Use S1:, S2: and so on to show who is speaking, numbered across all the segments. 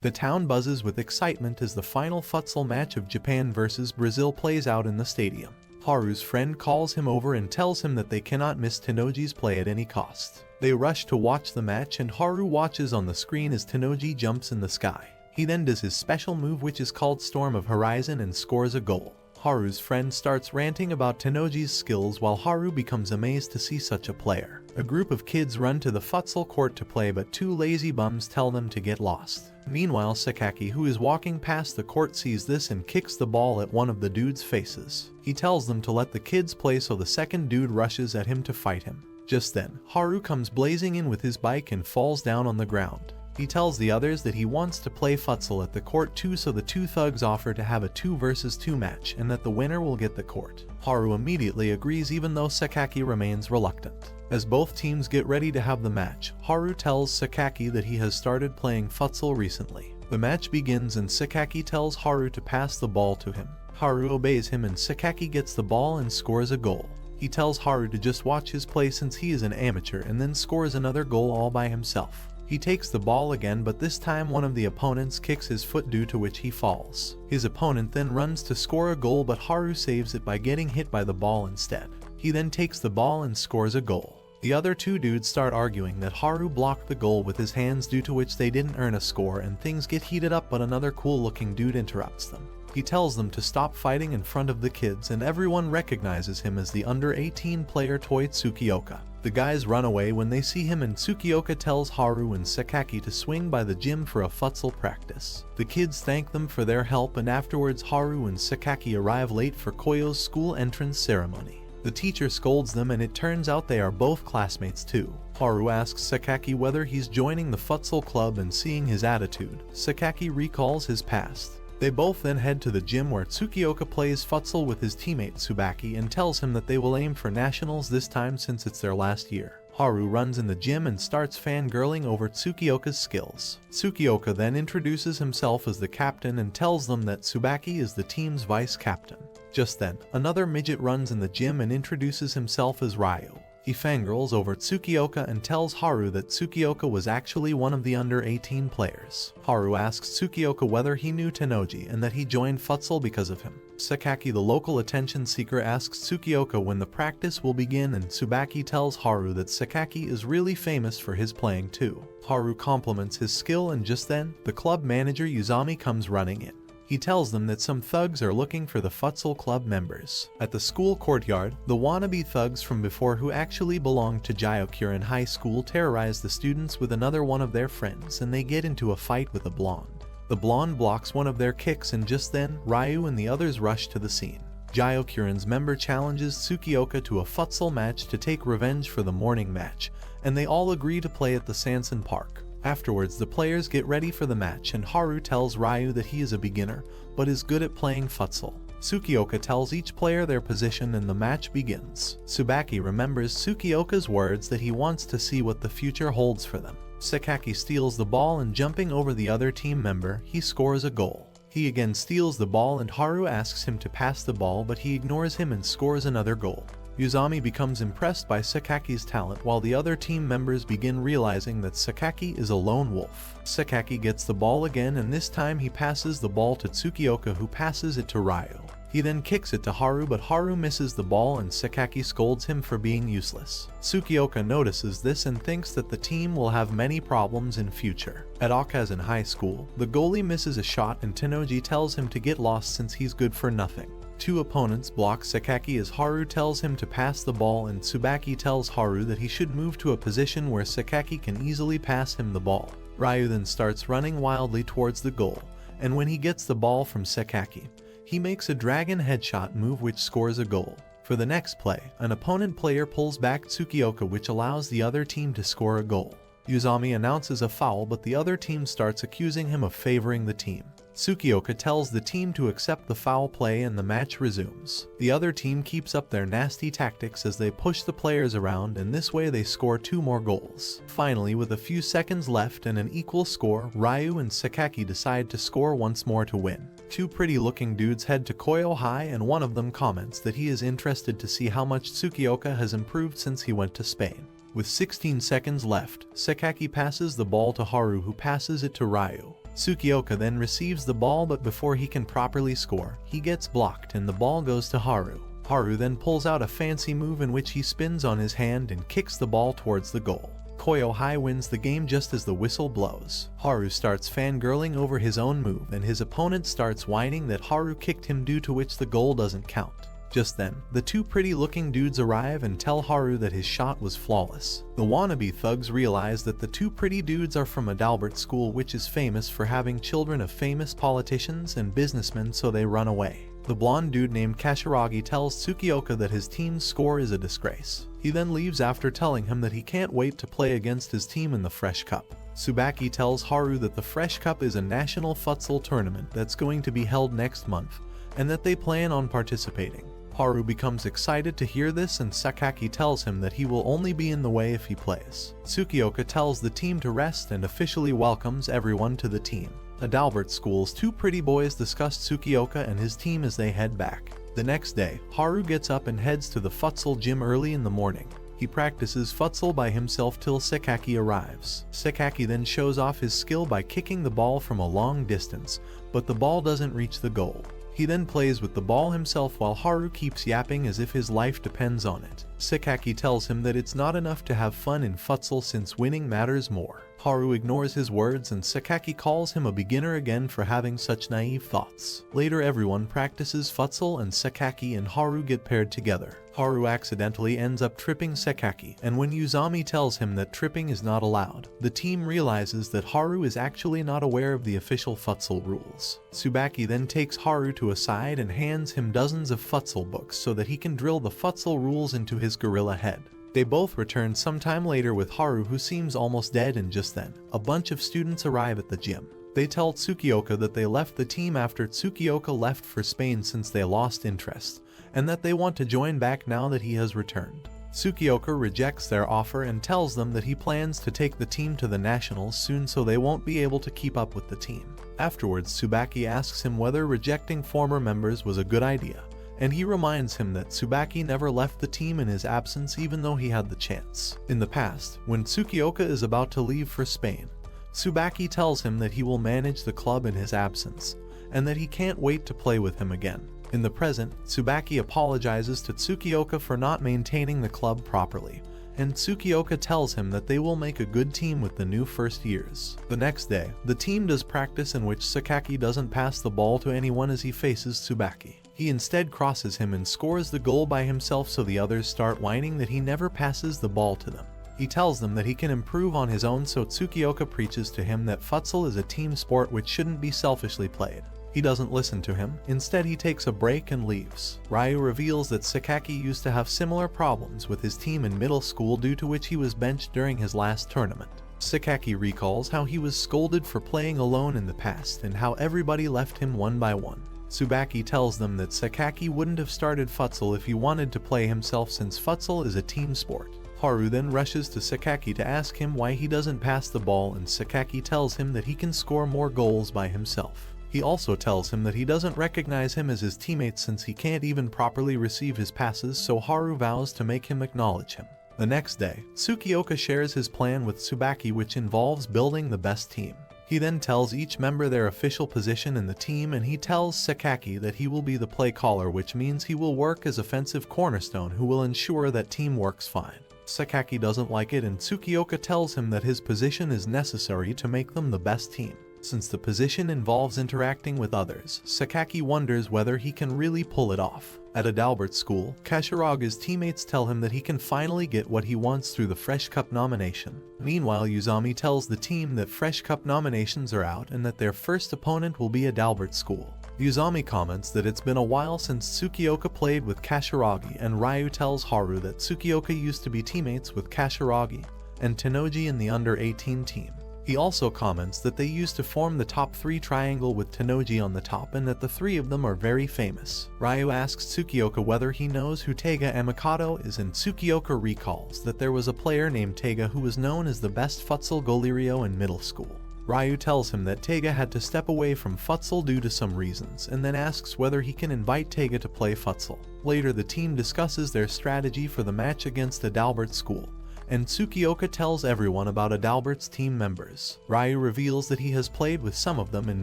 S1: The town buzzes with excitement as the final futsal match of Japan vs Brazil plays out in the stadium. Haru's friend calls him over and tells him that they cannot miss Tenoji's play at any cost. They rush to watch the match and Haru watches on the screen as Tenoji jumps in the sky. He then does his special move, which is called Storm of Horizon, and scores a goal. Haru's friend starts ranting about Tenoji's skills while Haru becomes amazed to see such a player. A group of kids run to the futsal court to play, but two lazy bums tell them to get lost. Meanwhile, Sakaki, who is walking past the court, sees this and kicks the ball at one of the dude's faces. He tells them to let the kids play, so the second dude rushes at him to fight him. Just then, Haru comes blazing in with his bike and falls down on the ground. He tells the others that he wants to play futsal at the court too, so the two thugs offer to have a 2 vs 2 match and that the winner will get the court. Haru immediately agrees, even though Sakaki remains reluctant. As both teams get ready to have the match, Haru tells Sakaki that he has started playing futsal recently. The match begins and Sakaki tells Haru to pass the ball to him. Haru obeys him and Sakaki gets the ball and scores a goal. He tells Haru to just watch his play since he is an amateur, and then scores another goal all by himself. He takes the ball again, but this time one of the opponents kicks his foot, due to which he falls. His opponent then runs to score a goal, but Haru saves it by getting hit by the ball instead. He then takes the ball and scores a goal. The other two dudes start arguing that Haru blocked the goal with his hands, due to which they didn't earn a score, and things get heated up, but another cool-looking dude interrupts them. He tells them to stop fighting in front of the kids, and everyone recognizes him as the under-18 player Toi Tsukioka. The guys run away when they see him, and Tsukioka tells Haru and Sakaki to swing by the gym for a futsal practice. The kids thank them for their help, and afterwards Haru and Sakaki arrive late for Koyo's school entrance ceremony. The teacher scolds them, and it turns out they are both classmates too. Haru asks Sakaki whether he's joining the futsal club, and seeing his attitude, Sakaki recalls his past. They both then head to the gym where Tsukioka plays futsal with his teammate Tsubaki and tells him that they will aim for nationals this time since it's their last year. Haru runs in the gym and starts fangirling over Tsukioka's skills. Tsukioka then introduces himself as the captain and tells them that Tsubaki is the team's vice captain. Just then, another midget runs in the gym and introduces himself as Ryu. He fangirls over Tsukioka and tells Haru that Tsukioka was actually one of the under-18 players. Haru asks Tsukioka whether he knew Tenoji and that he joined futsal because of him. Sakaki, the local attention seeker, asks Tsukioka when the practice will begin, and Tsubaki tells Haru that Sakaki is really famous for his playing too. Haru compliments his skill, and just then, the club manager Uzami comes running in. He tells them that some thugs are looking for the futsal club members. At the school courtyard, the wannabe thugs from before, who actually belonged to Gyokuren High School, terrorize the students with another one of their friends, and they get into a fight with a blonde. The blonde blocks one of their kicks, and just then, Ryu and the others rush to the scene. Gyokuren's member challenges Tsukioka to a futsal match to take revenge for the morning match, and they all agree to play at the Sansan Park. Afterwards, the players get ready for the match, and Haru tells Ryu that he is a beginner, but is good at playing futsal. Tsukioka tells each player their position, and the match begins. Tsubaki remembers Tsukioka's words that he wants to see what the future holds for them. Sakaki steals the ball, and jumping over the other team member, he scores a goal. He again steals the ball, and Haru asks him to pass the ball, but he ignores him and scores another goal. Uzami becomes impressed by Sakaki's talent, while the other team members begin realizing that Sakaki is a lone wolf. Sakaki gets the ball again, and this time he passes the ball to Tsukioka, who passes it to Ryu. He then kicks it to Haru, but Haru misses the ball and Sakaki scolds him for being useless. Tsukioka notices this and thinks that the team will have many problems in future. At Akazen High School, the goalie misses a shot and Tenoji tells him to get lost since he's good for nothing. Two opponents block Sakaki as Haru tells him to pass the ball, and Tsubaki tells Haru that he should move to a position where Sakaki can easily pass him the ball. Ryu then starts running wildly towards the goal, and when he gets the ball from Sakaki, he makes a dragon headshot move which scores a goal. For the next play, an opponent player pulls back Tsukioka, which allows the other team to score a goal. Uzami announces a foul, but the other team starts accusing him of favoring the team. Tsukioka tells the team to accept the foul play, and the match resumes. The other team keeps up their nasty tactics as they push the players around, and this way they score 2 more goals. Finally, with a few seconds left and an equal score, Ryu and Sakaki decide to score once more to win. Two pretty looking dudes head to Koyo High, and one of them comments that he is interested to see how much Tsukioka has improved since he went to Spain. With 16 seconds left, Sakaki passes the ball to Haru, who passes it to Ryu. Tsukioka then receives the ball, but before he can properly score, he gets blocked and the ball goes to Haru. Haru then pulls out a fancy move in which he spins on his hand and kicks the ball towards the goal. Koyohai wins the game just as the whistle blows. Haru starts fangirling over his own move and his opponent starts whining that Haru kicked him, due to which the goal doesn't count. Just then, the two pretty-looking dudes arrive and tell Haru that his shot was flawless. The wannabe thugs realize that the two pretty dudes are from Adalbert School, which is famous for having children of famous politicians and businessmen, so they run away. The blonde dude named Kashirogi tells Tsukioka that his team's score is a disgrace. He then leaves after telling him that he can't wait to play against his team in the Fresh Cup. Tsubaki tells Haru that the Fresh Cup is a national futsal tournament that's going to be held next month, and that they plan on participating. Haru becomes excited to hear this, and Sakaki tells him that he will only be in the way if he plays. Tsukioka tells the team to rest and officially welcomes everyone to the team. Adalbert School's two pretty boys discuss Tsukioka and his team as they head back. The next day, Haru gets up and heads to the futsal gym early in the morning. He practices futsal by himself till Sakaki arrives. Sakaki then shows off his skill by kicking the ball from a long distance, but the ball doesn't reach the goal. He then plays with the ball himself while Haru keeps yapping as if his life depends on it. Sakaki tells him that it's not enough to have fun in futsal since winning matters more. Haru ignores his words and Sakaki calls him a beginner again for having such naive thoughts. Later, everyone practices futsal and Sakaki and Haru get paired together. Haru accidentally ends up tripping Sakaki, and when Uzami tells him that tripping is not allowed, the team realizes that Haru is actually not aware of the official futsal rules. Tsubaki then takes Haru to a side and hands him dozens of futsal books so that he can drill the futsal rules into his gorilla head. They both return sometime later with Haru, who seems almost dead, and just then, a bunch of students arrive at the gym. They tell Tsukioka that they left the team after Tsukioka left for Spain since they lost interest, and that they want to join back now that he has returned. Tsukioka rejects their offer and tells them that he plans to take the team to the nationals soon, so they won't be able to keep up with the team. Afterwards, Tsubaki asks him whether rejecting former members was a good idea, and he reminds him that Tsubaki never left the team in his absence even though he had the chance. In the past, when Tsukioka is about to leave for Spain, Tsubaki tells him that he will manage the club in his absence, and that he can't wait to play with him again. In the present, Tsubaki apologizes to Tsukioka for not maintaining the club properly, and Tsukioka tells him that they will make a good team with the new first years. The next day, the team does practice in which Sakaki doesn't pass the ball to anyone as he faces Tsubaki. He instead crosses him and scores the goal by himself, so the others start whining that he never passes the ball to them. He tells them that he can improve on his own, so Tsukioka preaches to him that futsal is a team sport which shouldn't be selfishly played. He doesn't listen to him. Instead, he takes a break and leaves. Ryu reveals that Sakaki used to have similar problems with his team in middle school, due to which he was benched during his last tournament. Sakaki recalls how he was scolded for playing alone in the past and how everybody left him one by one. Tsubaki tells them that Sakaki wouldn't have started futsal if he wanted to play himself, since futsal is a team sport. Haru then rushes to Sakaki to ask him why he doesn't pass the ball, and Sakaki tells him that he can score more goals by himself. He also tells him that he doesn't recognize him as his teammate since he can't even properly receive his passes, so Haru vows to make him acknowledge him. The next day, Tsukioka shares his plan with Tsubaki, which involves building the best team. He then tells each member their official position in the team, and he tells Sakaki that he will be the play caller, which means he will work as offensive cornerstone who will ensure that team works fine. Sakaki doesn't like it, and Tsukioka tells him that his position is necessary to make them the best team. Since the position involves interacting with others, Sakaki wonders whether he can really pull it off. At Adalbert School, Kashirogi's teammates tell him that he can finally get what he wants through the Fresh Cup nomination. Meanwhile, Uzami tells the team that Fresh Cup nominations are out and that their first opponent will be Adalbert School. Uzami comments that it's been a while since Tsukioka played with Kashirogi, and Ryu tells Haru that Tsukioka used to be teammates with Kashirogi and Tennoji in the under-18 team. He also comments that they used to form the top 3 triangle with Tennoji on the top, and that the 3 of them are very famous. Ryu asks Tsukioka whether he knows who Teiga Amikato is, and Tsukioka recalls that there was a player named Teiga who was known as the best futsal goleiro in middle school. Ryu tells him that Teiga had to step away from futsal due to some reasons, and then asks whether he can invite Teiga to play futsal. Later, the team discusses their strategy for the match against Adalbert School, and Tsukioka tells everyone about Adalbert's team members. Ryu reveals that he has played with some of them in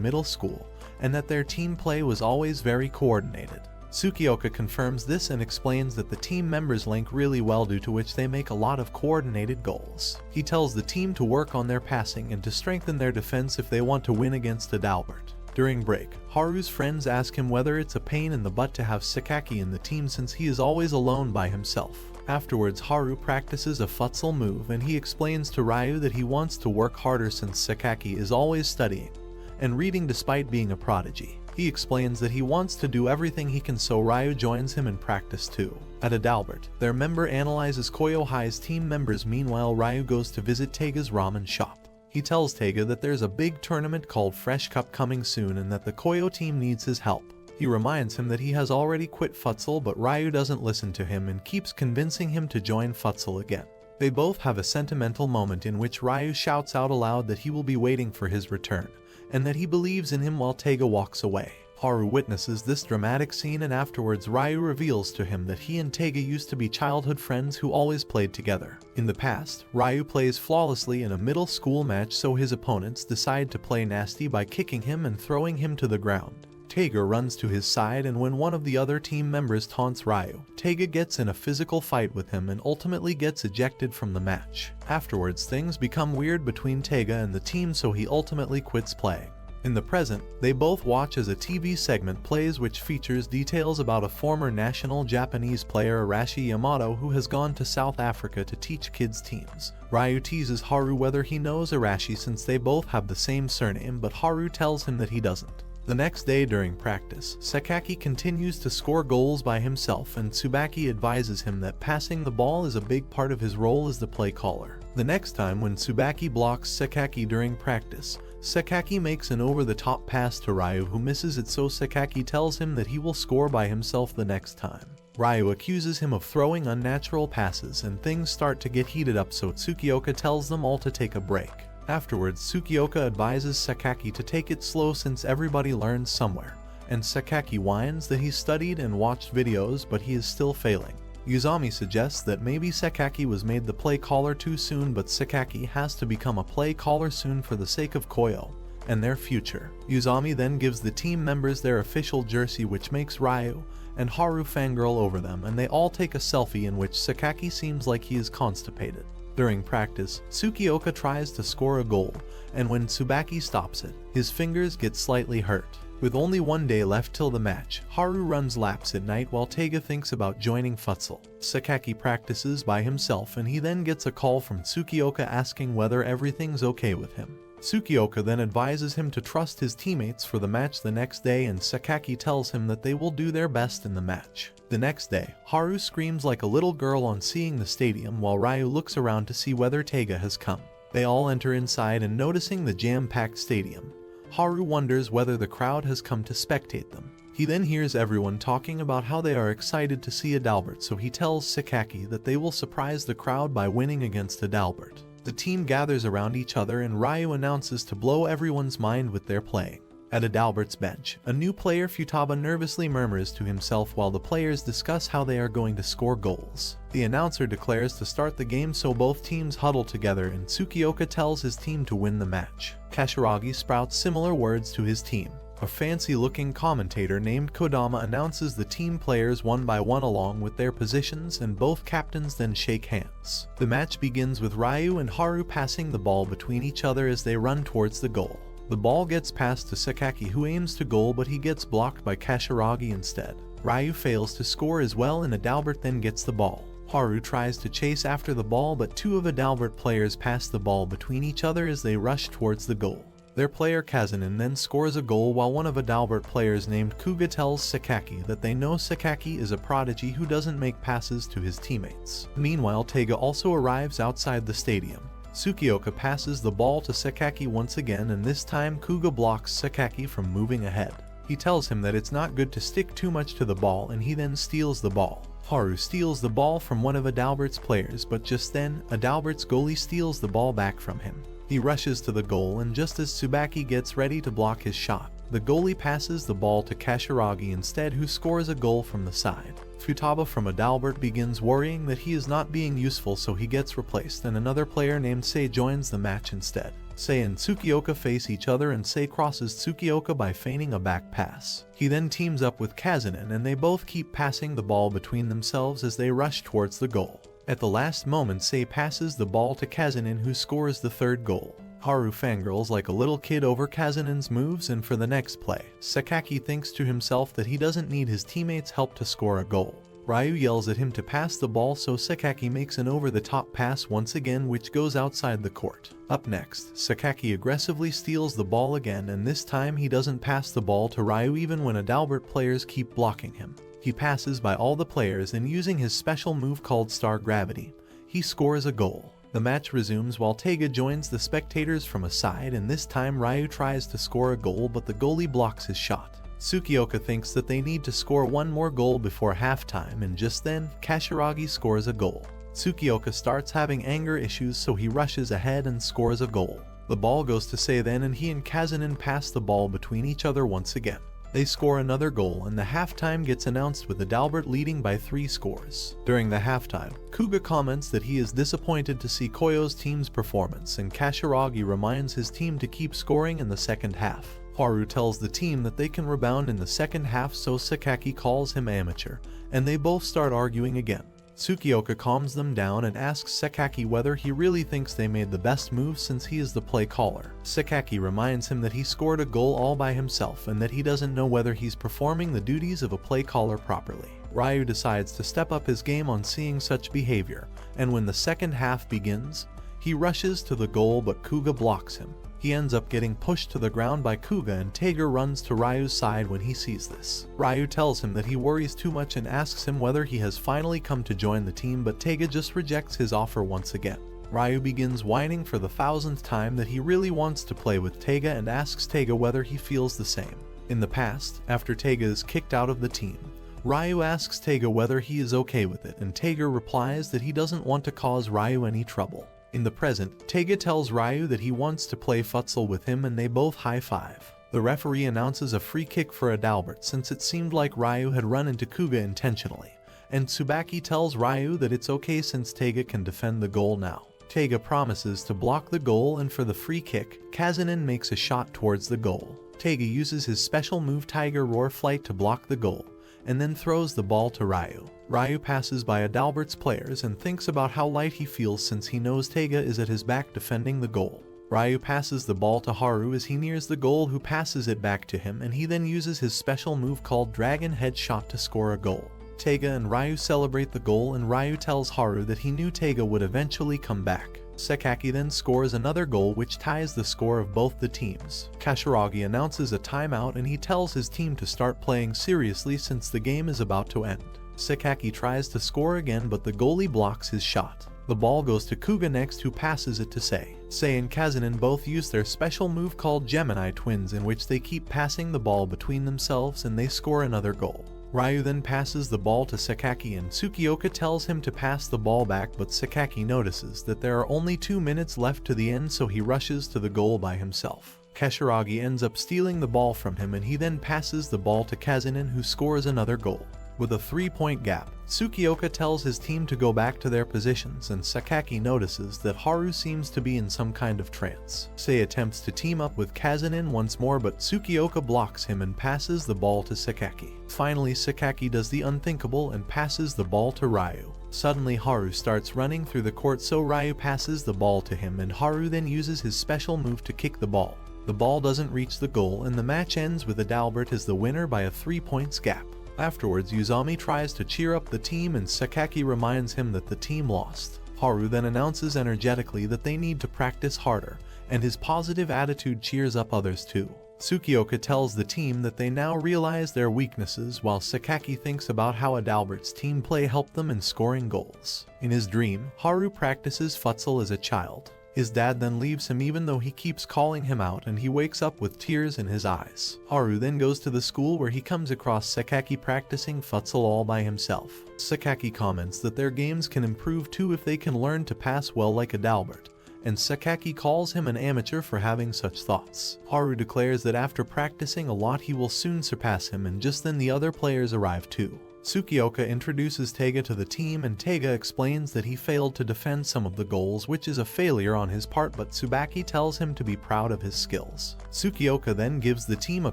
S1: middle school, and that their team play was always very coordinated. Tsukioka confirms this and explains that the team members link really well, due to which they make a lot of coordinated goals. He tells the team to work on their passing and to strengthen their defense if they want to win against Adalbert. During break, Haru's friends ask him whether it's a pain in the butt to have Sakaki in the team since he is always alone by himself. Afterwards, Haru practices a futsal move and he explains to Ryu that he wants to work harder since Sakaki is always studying and reading despite being a prodigy. He explains that he wants to do everything he can, so Ryu joins him in practice too. At Adalbert, their member analyzes Koyo High's team members. Meanwhile, Ryu goes to visit Taiga's ramen shop. He tells Taiga that there's a big tournament called Fresh Cup coming soon and that the Koyo team needs his help. He reminds him that he has already quit futsal, but Ryu doesn't listen to him and keeps convincing him to join futsal again. They both have a sentimental moment in which Ryu shouts out aloud that he will be waiting for his return, and that he believes in him while Taiga walks away. Haru witnesses this dramatic scene, and afterwards Ryu reveals to him that he and Taiga used to be childhood friends who always played together. In the past, Ryu plays flawlessly in a middle school match, so his opponents decide to play nasty by kicking him and throwing him to the ground. Taiga runs to his side, and when one of the other team members taunts Ryu, Taiga gets in a physical fight with him and ultimately gets ejected from the match. Afterwards, things become weird between Taiga and the team, so he ultimately quits playing. In the present, they both watch as a TV segment plays which features details about a former national Japanese player, Arashi Yamato, who has gone to South Africa to teach kids teams. Ryu teases Haru whether he knows Arashi since they both have the same surname, but Haru tells him that he doesn't. The next day during practice, Sakaki continues to score goals by himself, and Tsubaki advises him that passing the ball is a big part of his role as the play caller. The next time when Tsubaki blocks Sakaki during practice, Sakaki makes an over-the-top pass to Ryu, who misses it, so Sakaki tells him that he will score by himself the next time. Ryu accuses him of throwing unnatural passes, and things start to get heated up, so Tsukioka tells them all to take a break. Afterwards, Tsukioka advises Sakaki to take it slow since everybody learns somewhere, and Sakaki whines that he studied and watched videos but he is still failing. Uzami suggests that maybe Sakaki was made the play caller too soon, but Sakaki has to become a play caller soon for the sake of Koyo and their future. Uzami then gives the team members their official jersey, which makes Ryu and Haru fangirl over them, and they all take a selfie in which Sakaki seems like he is constipated. During practice, Tsukioka tries to score a goal, and when Tsubaki stops it, his fingers get slightly hurt. With only one day left till the match, Haru runs laps at night while Taiga thinks about joining futsal. Sakaki practices by himself, and he then gets a call from Tsukioka asking whether everything's okay with him. Tsukioka then advises him to trust his teammates for the match the next day, and Sakaki tells him that they will do their best in the match. The next day, Haru screams like a little girl on seeing the stadium while Ryu looks around to see whether Taiga has come. They all enter inside, and noticing the jam-packed stadium, Haru wonders whether the crowd has come to spectate them. He then hears everyone talking about how they are excited to see Adalbert, so he tells Sakaki that they will surprise the crowd by winning against Adalbert. The team gathers around each other, and Ryu announces to blow everyone's mind with their playing. At Adalbert's bench, a new player, Futaba, nervously murmurs to himself while the players discuss how they are going to score goals. The announcer declares to start the game, so both teams huddle together, and Tsukioka tells his team to win the match. Kashiragi sprouts similar words to his team. A fancy-looking commentator named Kodama announces the team players one by one along with their positions, and both captains then shake hands. The match begins with Ryu and Haru passing the ball between each other as they run towards the goal. The ball gets passed to Sakaki, who aims to goal, but he gets blocked by Kashiragi instead. Ryu fails to score as well, and Adalbert then gets the ball. Haru tries to chase after the ball, but two of Adalbert players pass the ball between each other as they rush towards the goal. Their player Kazunin then scores a goal, while one of Adalbert players named Kuga tells Sakaki that they know Sakaki is a prodigy who doesn't make passes to his teammates. Meanwhile, Taiga also arrives outside the stadium. Tsukioka passes the ball to Sakaki once again, and this time Kuga blocks Sakaki from moving ahead. He tells him that it's not good to stick too much to the ball, and he then steals the ball. Haru steals the ball from one of Adalbert's players, but just then, Adalbert's goalie steals the ball back from him. He rushes to the goal, and just as Tsubaki gets ready to block his shot, The goalie passes the ball to Kashiwagi instead, who scores a goal from the side. Futaba from Adalbert begins worrying that he is not being useful, so he gets replaced, and another player named Sei joins the match instead. Sei and Tsukioka face each other, and Sei crosses Tsukioka by feigning a back pass. He then teams up with Kazunin, and they both keep passing the ball between themselves as they rush towards the goal. At the last moment, Sei passes the ball to Kazunin, who scores the third goal. Haru fangirls like a little kid over Kazunin's moves, and for the next play, Sakaki thinks to himself that he doesn't need his teammates' help to score a goal. Ryu yells at him to pass the ball, so Sakaki makes an over-the-top pass once again, which goes outside the court. Up next, Sakaki aggressively steals the ball again, and this time he doesn't pass the ball to Ryu even when Adalbert players keep blocking him. He passes by all the players, and using his special move called Star Gravity, he scores a goal. The match resumes while Taiga joins the spectators from a side, and this time Ryu tries to score a goal, but the goalie blocks his shot. Tsukioka thinks that they need to score one more goal before halftime, and just then, Kashiwagi scores a goal. Tsukioka starts having anger issues, so he rushes ahead and scores a goal. The ball goes to Sei then, and he and Kazunin pass the ball between each other once again. They score another goal, and the halftime gets announced with Adalbert leading by 3 scores. During the halftime, Kuga comments that he is disappointed to see Koyo's team's performance, and Kashiwagi reminds his team to keep scoring in the second half. Haru tells the team that they can rebound in the second half, so Sakaki calls him amateur, and they both start arguing again. Tsukioka calms them down and asks Sakaki whether he really thinks they made the best move since he is the play caller. Sakaki reminds him that he scored a goal all by himself and that he doesn't know whether he's performing the duties of a play caller properly. Ryu decides to step up his game on seeing such behavior, and when the second half begins, he rushes to the goal, but Kuga blocks him. He ends up getting pushed to the ground by Kuga, and Taiga runs to Ryu's side when he sees this. Ryu tells him that he worries too much and asks him whether he has finally come to join the team, but Taiga just rejects his offer once again. Ryu begins whining for the 1000th time that he really wants to play with Taiga and asks Taiga whether he feels the same. In the past, after Taiga is kicked out of the team, Ryu asks Taiga whether he is okay with it, and Taiga replies that he doesn't want to cause Ryu any trouble. In the present, Taiga tells Ryu that he wants to play futsal with him, and they both high-five. The referee announces a free kick for Adalbert since it seemed like Ryu had run into Kuga intentionally, and Tsubaki tells Ryu that it's okay since Taiga can defend the goal now. Taiga promises to block the goal, and for the free kick, Kazunin makes a shot towards the goal. Taiga uses his special move Tiger Roar Flight to block the goal, and then throws the ball to Ryu. Ryu passes by Adalbert's players and thinks about how light he feels since he knows Taiga is at his back defending the goal. Ryu passes the ball to Haru as he nears the goal, who passes it back to him, and he then uses his special move called Dragon Head Shot to score a goal. Taiga and Ryu celebrate the goal, and Ryu tells Haru that he knew Taiga would eventually come back. Sakaki then scores another goal, which ties the score of both the teams. Kashiwagi announces a timeout, and he tells his team to start playing seriously since the game is about to end. Sakaki tries to score again, but the goalie blocks his shot. The ball goes to Kuga next, who passes it to Sei. Sei and Kazunin both use their special move called Gemini Twins, in which they keep passing the ball between themselves, and they score another goal. Ryu then passes the ball to Sakaki, and Tsukioka tells him to pass the ball back, but Sakaki notices that there are only 2 minutes left to the end, so he rushes to the goal by himself. Kashiwagi ends up stealing the ball from him, and he then passes the ball to Kazunin, who scores another goal. With a 3-point gap, Tsukioka tells his team to go back to their positions, and Sakaki notices that Haru seems to be in some kind of trance. Sei attempts to team up with Kazunin once more, but Tsukioka blocks him and passes the ball to Sakaki. Finally, Sakaki does the unthinkable and passes the ball to Ryu. Suddenly, Haru starts running through the court, so Ryu passes the ball to him, and Haru then uses his special move to kick the ball. The ball doesn't reach the goal, and the match ends with Adalbert as the winner by a 3-point gap. Afterwards, Uzami tries to cheer up the team, and Sakaki reminds him that the team lost. Haru then announces energetically that they need to practice harder, and his positive attitude cheers up others too. Tsukioka tells the team that they now realize their weaknesses, while Sakaki thinks about how Adalbert's team play helped them in scoring goals. In his dream, Haru practices futsal as a child. His dad then leaves him even though he keeps calling him out, and he wakes up with tears in his eyes. Haru then goes to the school where he comes across Sakaki practicing futsal all by himself. Sakaki comments that their games can improve too if they can learn to pass well like Adalbert, and Sakaki calls him an amateur for having such thoughts. Haru declares that after practicing a lot he will soon surpass him, and just then the other players arrive too. Tsukioka introduces Taiga to the team, and Taiga explains that he failed to defend some of the goals, which is a failure on his part, but Tsubaki tells him to be proud of his skills. Tsukioka then gives the team a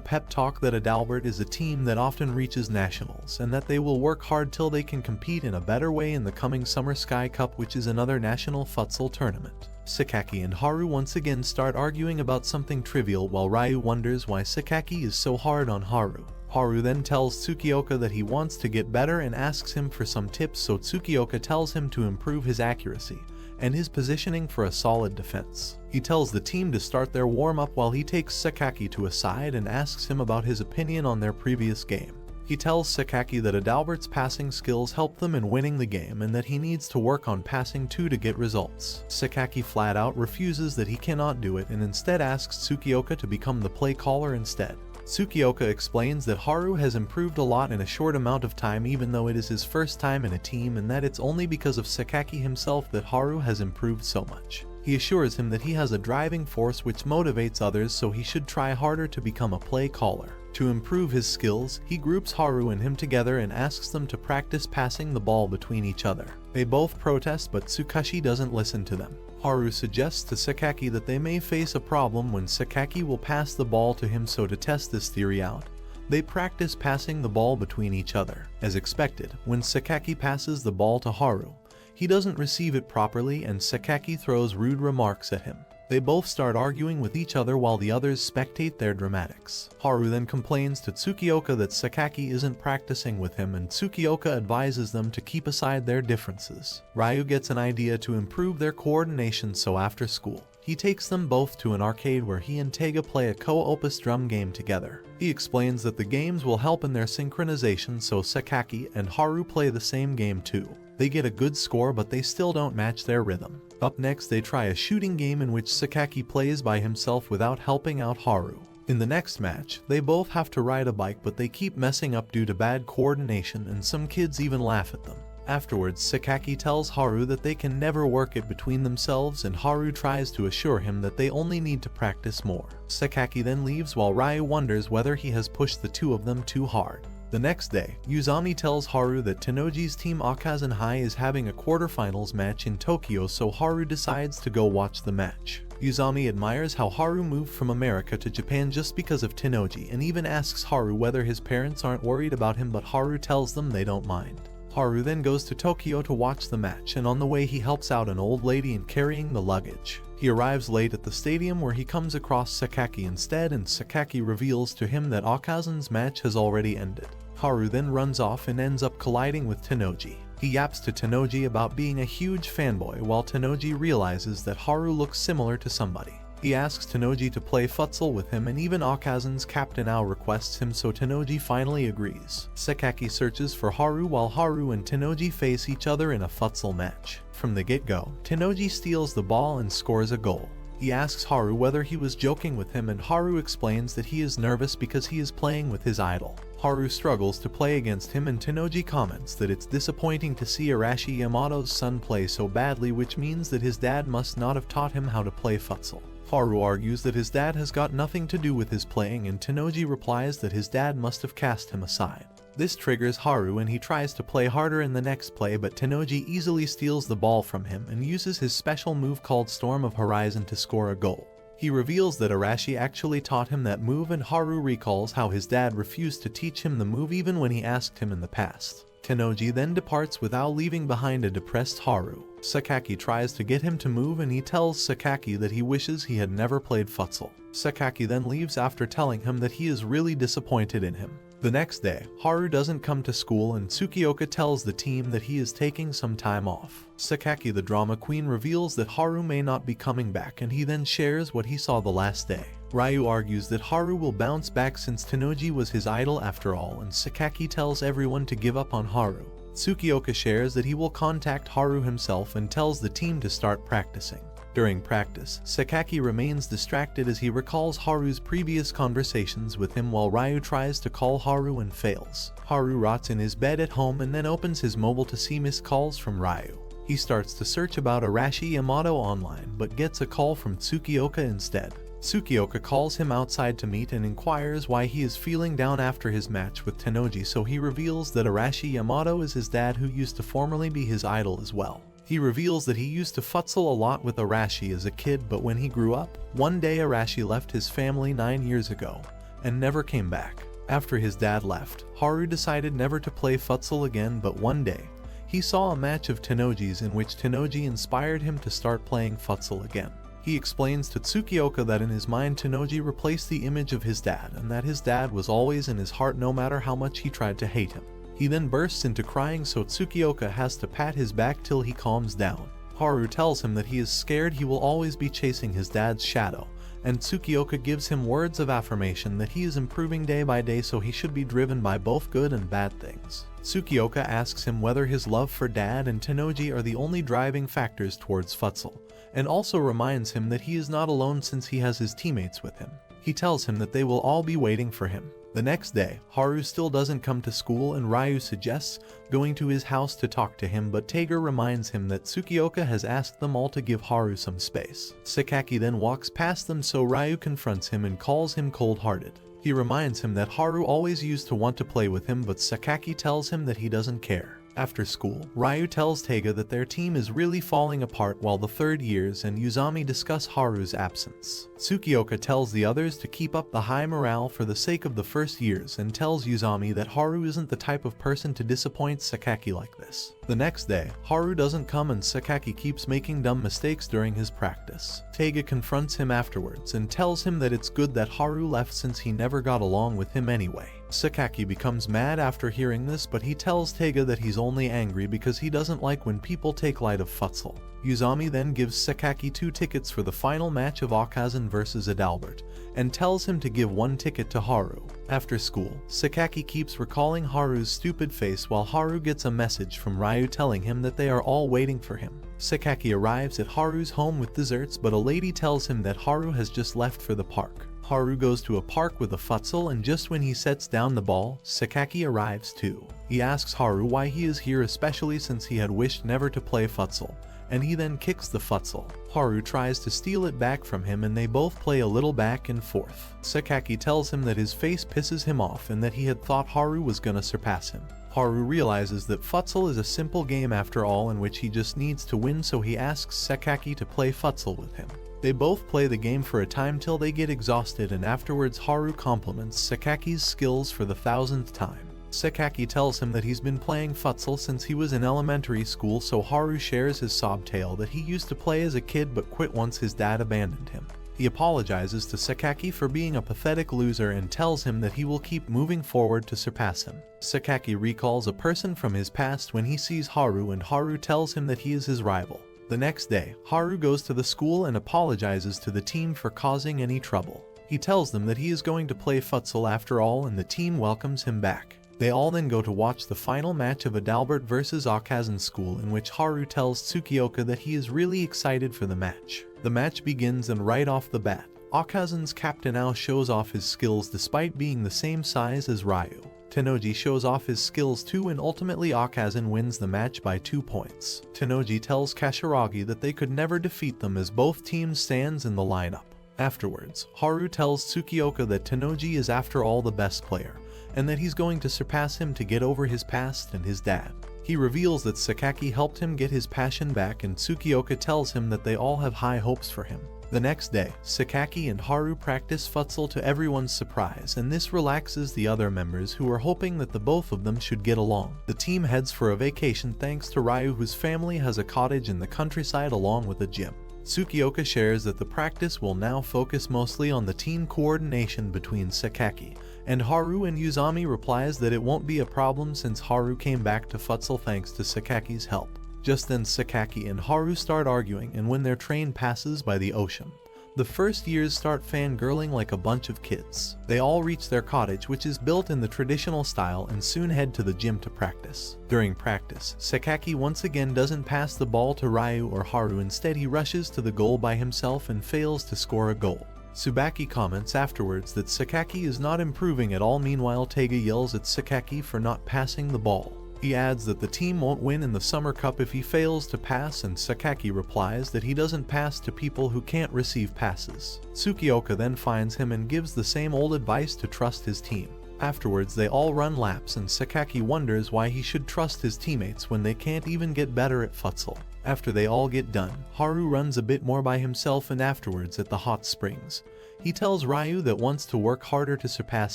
S1: pep talk that Adalbert is a team that often reaches nationals, and that they will work hard till they can compete in a better way in the coming Summer Sky Cup, which is another national futsal tournament. Sakaki and Haru once again start arguing about something trivial, while Ryu wonders why Sakaki is so hard on Haru. Haru then tells Tsukioka that he wants to get better and asks him for some tips, so Tsukioka tells him to improve his accuracy and his positioning for a solid defense. He tells the team to start their warm-up while he takes Sakaki to a side and asks him about his opinion on their previous game. He tells Sakaki that Adalbert's passing skills helped them in winning the game and that he needs to work on passing too to get results. Sakaki flat out refuses that he cannot do it and instead asks Tsukioka to become the play caller instead. Tsukioka explains that Haru has improved a lot in a short amount of time, even though it is his first time in a team, and that it's only because of Sakaki himself that Haru has improved so much. He assures him that he has a driving force which motivates others, so he should try harder to become a play caller. To improve his skills, he groups Haru and him together and asks them to practice passing the ball between each other. They both protest, but Tsukashi doesn't listen to them. Haru suggests to Sakaki that they may face a problem when Sakaki will pass the ball to him, so to test this theory out, they practice passing the ball between each other. As expected, when Sakaki passes the ball to Haru, he doesn't receive it properly and Sakaki throws rude remarks at him. They both start arguing with each other while the others spectate their dramatics. Haru then complains to Tsukioka that Sakaki isn't practicing with him, and Tsukioka advises them to keep aside their differences. Ryu gets an idea to improve their coordination, so after school, he takes them both to an arcade where he and Taiga play a co-opus drum game together. He explains that the games will help in their synchronization, so Sakaki and Haru play the same game too. They get a good score, but they still don't match their rhythm. Up next, they try a shooting game in which Sakaki plays by himself without helping out Haru. In the next match, they both have to ride a bike, but they keep messing up due to bad coordination, and some kids even laugh at them. Afterwards, Sakaki tells Haru that they can never work it between themselves, and Haru tries to assure him that they only need to practice more. Sakaki then leaves while Ryu wonders whether he has pushed the two of them too hard. The next day, Uzami tells Haru that Tennoji's team Akazan High is having a quarterfinals match in Tokyo, so Haru decides to go watch the match. Uzami admires how Haru moved from America to Japan just because of Tennoji, and even asks Haru whether his parents aren't worried about him, but Haru tells them they don't mind. Haru then goes to Tokyo to watch the match, and on the way he helps out an old lady in carrying the luggage. He arrives late at the stadium where he comes across Sakaki instead, and Sakaki reveals to him that Akazan's match has already ended. Haru then runs off and ends up colliding with Tennoji. He yaps to Tennoji about being a huge fanboy, while Tennoji realizes that Haru looks similar to somebody. He asks Tennoji to play futsal with him, and even Akazan's captain Ao requests him, so Tennoji finally agrees. Sakaki searches for Haru while Haru and Tennoji face each other in a futsal match. From the get-go, Tennoji steals the ball and scores a goal. He asks Haru whether he was joking with him, and Haru explains that he is nervous because he is playing with his idol. Haru struggles to play against him, and Tennoji comments that it's disappointing to see Arashi Yamato's son play so badly, which means that his dad must not have taught him how to play futsal. Haru argues that his dad has got nothing to do with his playing, and Tennoji replies that his dad must have cast him aside. This triggers Haru and he tries to play harder in the next play, but Tennoji easily steals the ball from him and uses his special move called Storm of Horizon to score a goal. He reveals that Arashi actually taught him that move, and Haru recalls how his dad refused to teach him the move even when he asked him in the past. Tennoji then departs without leaving behind a depressed Haru. Sakaki tries to get him to move, and he tells Sakaki that he wishes he had never played futsal. Sakaki then leaves after telling him that he is really disappointed in him. The next day, Haru doesn't come to school, and Tsukioka tells the team that he is taking some time off. Sakaki, the drama queen, reveals that Haru may not be coming back, and he then shares what he saw the last day. Ryu argues that Haru will bounce back since Tennoji was his idol after all, and Sakaki tells everyone to give up on Haru. Tsukioka shares that he will contact Haru himself and tells the team to start practicing. During practice, Sakaki remains distracted as he recalls Haru's previous conversations with him while Ryu tries to call Haru and fails. Haru rots in his bed at home and then opens his mobile to see missed calls from Ryu. He starts to search about Arashi Yamato online but gets a call from Tsukioka instead. Tsukioka calls him outside to meet and inquires why he is feeling down after his match with Tennoji, so he reveals that Arashi Yamato is his dad, who used to formerly be his idol as well. He reveals that he used to futsal a lot with Arashi as a kid, but when he grew up, one day Arashi left his family 9 years ago and never came back. After his dad left, Haru decided never to play futsal again, but one day, he saw a match of Tennoji's in which Tennoji inspired him to start playing futsal again. He explains to Tsukioka that in his mind Tennoji replaced the image of his dad, and that his dad was always in his heart no matter how much he tried to hate him. He then bursts into crying, so Tsukioka has to pat his back till he calms down. Haru tells him that he is scared he will always be chasing his dad's shadow, and Tsukioka gives him words of affirmation that he is improving day by day, so he should be driven by both good and bad things. Tsukioka asks him whether his love for dad and Tennoji are the only driving factors towards futsal, and also reminds him that he is not alone since he has his teammates with him. He tells him that they will all be waiting for him. The next day, Haru still doesn't come to school and Ryu suggests going to his house to talk to him, but Teiga reminds him that Tsukioka has asked them all to give Haru some space. Sakaki then walks past them, so Ryu confronts him and calls him cold-hearted. He reminds him that Haru always used to want to play with him, but Sakaki tells him that he doesn't care. After school, Ryu tells Teiga that their team is really falling apart, while the third years and Uzami discuss Haru's absence. Tsukioka tells the others to keep up the high morale for the sake of the first years and tells Uzami that Haru isn't the type of person to disappoint Sakaki like this. The next day, Haru doesn't come and Sakaki keeps making dumb mistakes during his practice. Teiga confronts him afterwards and tells him that it's good that Haru left since he never got along with him anyway. Sakaki becomes mad after hearing this, but he tells Teiga that he's only angry because he doesn't like when people take light of futsal. Uzami then gives Sakaki 2 tickets for the final match of Akazen vs Adalbert, and tells him to give 1 ticket to Haru. After school, Sakaki keeps recalling Haru's stupid face while Haru gets a message from Ryu telling him that they are all waiting for him. Sakaki arrives at Haru's home with desserts, but a lady tells him that Haru has just left for the park. Haru goes to a park with a futsal, and just when he sets down the ball, Sakaki arrives too. He asks Haru why he is here, especially since he had wished never to play futsal, and he then kicks the futsal. Haru tries to steal it back from him and they both play a little back and forth. Sakaki tells him that his face pisses him off and that he had thought Haru was gonna surpass him. Haru realizes that futsal is a simple game after all in which he just needs to win, so he asks Sakaki to play futsal with him. They both play the game for a time till they get exhausted, and afterwards Haru compliments Sakaki's skills for the 1000th time. Sakaki tells him that he's been playing futsal since he was in elementary school, so Haru shares his sob tale that he used to play as a kid but quit once his dad abandoned him. He apologizes to Sakaki for being a pathetic loser and tells him that he will keep moving forward to surpass him. Sakaki recalls a person from his past when he sees Haru, and Haru tells him that he is his rival. The next day, Haru goes to the school and apologizes to the team for causing any trouble. He tells them that he is going to play futsal after all, and the team welcomes him back. They all then go to watch the final match of Adalbert vs Akazen School, in which Haru tells Tsukioka that he is really excited for the match. The match begins, and right off the bat, Akazen's captain Ao shows off his skills despite being the same size as Ryu. Tennoji shows off his skills too, and ultimately Akazen wins the match by 2 points. Tennoji tells Kashirogi that they could never defeat them as both teams stands in the lineup. Afterwards, Haru tells Tsukioka that Tennoji is after all the best player, and that he's going to surpass him to get over his past and his dad. He reveals that Sakaki helped him get his passion back, and Tsukioka tells him that they all have high hopes for him. The next day, Sakaki and Haru practice futsal to everyone's surprise, and this relaxes the other members who are hoping that the both of them should get along. The team heads for a vacation thanks to Ryu, whose family has a cottage in the countryside along with a gym. Tsukioka shares that the practice will now focus mostly on the team coordination between Sakaki and Haru, and Uzami replies that it won't be a problem since Haru came back to futsal thanks to Sakaki's help. Just then Sakaki and Haru start arguing, and when their train passes by the ocean, the first years start fangirling like a bunch of kids. They all reach their cottage, which is built in the traditional style, and soon head to the gym to practice. During practice, Sakaki once again doesn't pass the ball to Ryu or Haru. Instead, he rushes to the goal by himself and fails to score a goal. Tsubaki comments afterwards that Sakaki is not improving at all. Meanwhile, Teiga yells at Sakaki for not passing the ball. He adds that the team won't win in the Summer Cup if he fails to pass, and Sakaki replies that he doesn't pass to people who can't receive passes. Tsukioka then finds him and gives the same old advice to trust his team. Afterwards, they all run laps and Sakaki wonders why he should trust his teammates when they can't even get better at futsal. After they all get done, Haru runs a bit more by himself, and afterwards at the hot springs, he tells Ryu that wants to work harder to surpass